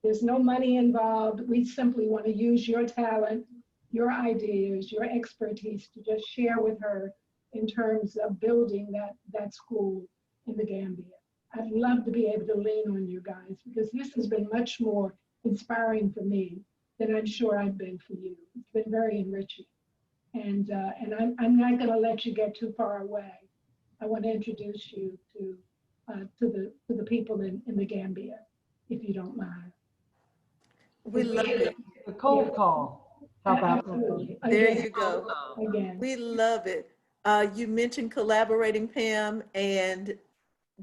there's no money involved. We simply want to use your talent, your ideas, your expertise to just share with her in terms of building that school in the Gambia. I'd love to be able to lean on you guys, because this has been much more inspiring for me than I'm sure I've been for you. It's been very enriching. And I'm not going to let you get too far away. I want to introduce you to the people in the Gambia, if you don't mind. We love it. The cold call. How about that? Absolutely. There Again, you go. Again. We love it. You mentioned collaborating, Pam, and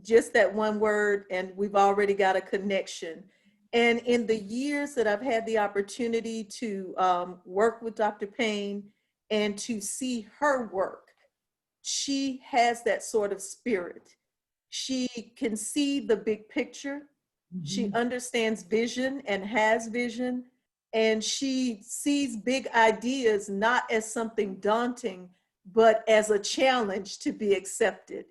just that one word, and we've already got a connection. And in the years that I've had the opportunity to work with Dr. Payne and to see her work. She has that sort of spirit. She can see the big picture. She understands vision and has vision. And she sees big ideas not as something daunting, but as a challenge to be accepted.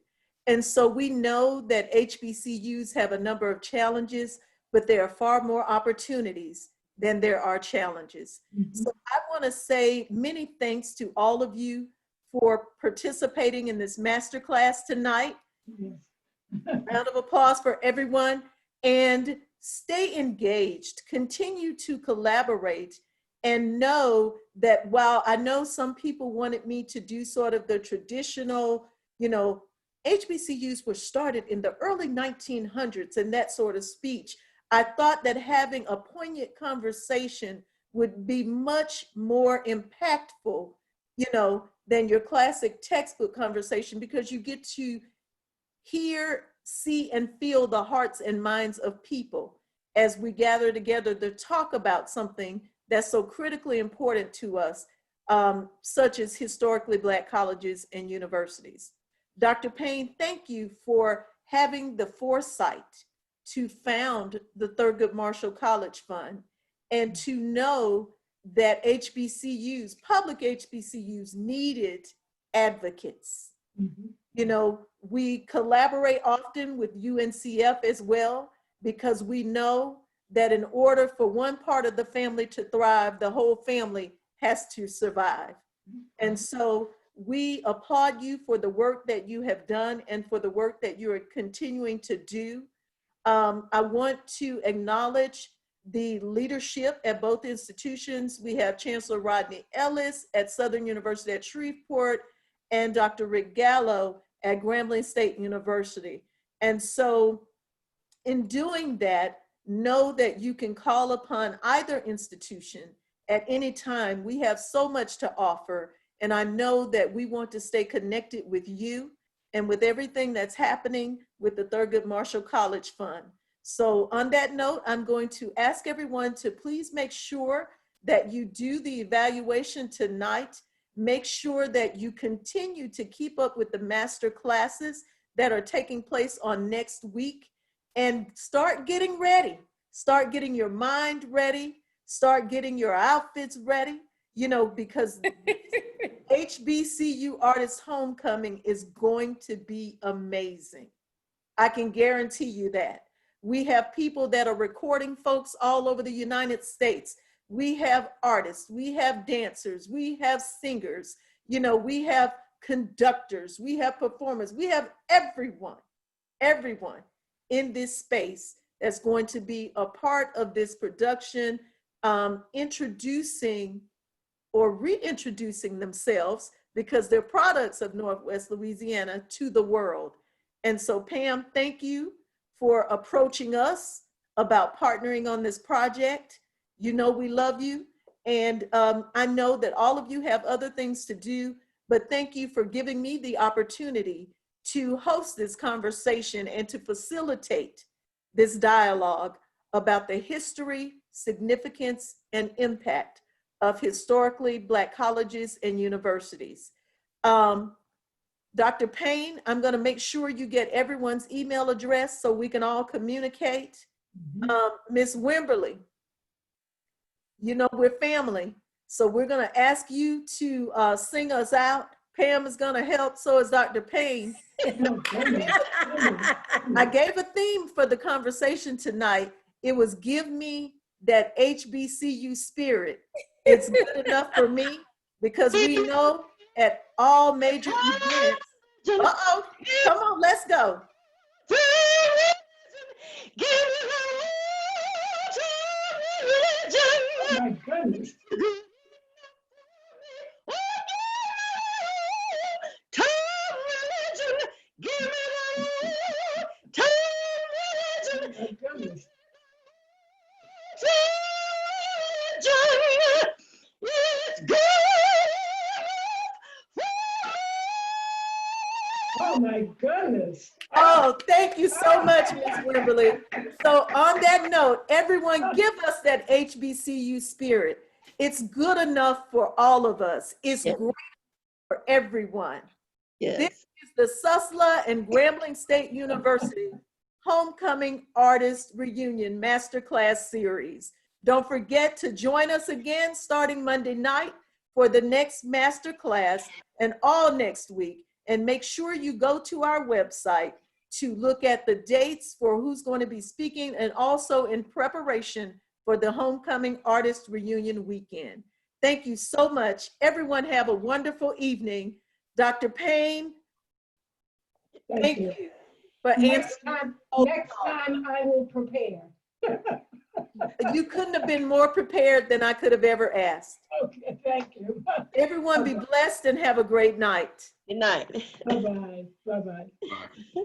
And so we know that HBCUs have a number of challenges, but there are far more opportunities than there are challenges. So I want to say many thanks to all of you for participating in this masterclass tonight. Round of applause for everyone, and stay engaged, continue to collaborate, and know that while I know some people wanted me to do sort of the traditional, HBCUs were started in the early 1900s and that sort of speech. I thought that having a poignant conversation would be much more impactful, than your classic textbook conversation, because you get to hear, see, and feel the hearts and minds of people as we gather together to talk about something that's so critically important to us, such as historically Black colleges and universities. Dr. Payne, thank you for having the foresight to found the Thurgood Marshall College Fund and to know that HBCUs, public HBCUs, needed advocates. We collaborate often with UNCF as well, because we know that in order for one part of the family to thrive, the whole family has to survive. And so we applaud you for the work that you have done and for the work that you are continuing to do. I want to acknowledge the leadership at both institutions. We have Chancellor Rodney Ellis at Southern University at Shreveport and Dr. Rick Gallo at Grambling State University. And so in doing that, know that you can call upon either institution at any time. We have so much to offer, and I know that we want to stay connected with you and with everything that's happening with the Thurgood Marshall College Fund. So on that note, I'm going to ask everyone to please make sure that you do the evaluation tonight. Make sure that you continue to keep up with the master classes that are taking place on next week, and start getting ready. Start getting your mind ready. Start getting your outfits ready, because HBCU Artist Homecoming is going to be amazing. I can guarantee you that. We have people that are recording folks all over the United States. We have artists, we have dancers, we have singers, we have conductors, we have performers, we have everyone in this space that's going to be a part of this production, introducing or reintroducing themselves, because they're products of Northwest Louisiana, to the world. And so Pam, thank you for approaching us about partnering on this project. We love you. And I know that all of you have other things to do, but thank you for giving me the opportunity to host this conversation and to facilitate this dialogue about the history, significance, and impact of historically Black colleges and universities. Dr. Payne, I'm going to make sure you get everyone's email address so we can all communicate. Ms. Wimberly, we're family, so we're going to ask you to sing us out. Pam is going to help, so is Dr. Payne. I gave a theme for the conversation tonight. It was "Give me that HBCU spirit." It's good enough for me, because we know at all major events. Uh-oh, come on, let's go. Oh my goodness. Oh my goodness. Oh my goodness. Oh, thank you so much, Ms. Wimberly. So on that note, everyone give us that HBCU spirit. It's good enough for all of us. It's Yep. great for everyone. This Yes. is the Susla and Grambling State University Homecoming Artist Reunion Masterclass Series. Don't forget to join us again starting Monday night for the next masterclass and all next week. And make sure you go to our website to look at the dates for who's going to be speaking and also in preparation for the Homecoming Artist Reunion Weekend. Thank you so much. Everyone have a wonderful evening. Dr. Payne, thank you for Next answering. time I will prepare. You couldn't have been more prepared than I could have ever asked. Okay, thank you. Everyone be blessed and have a great night. Good night. Bye-bye, bye-bye. Bye.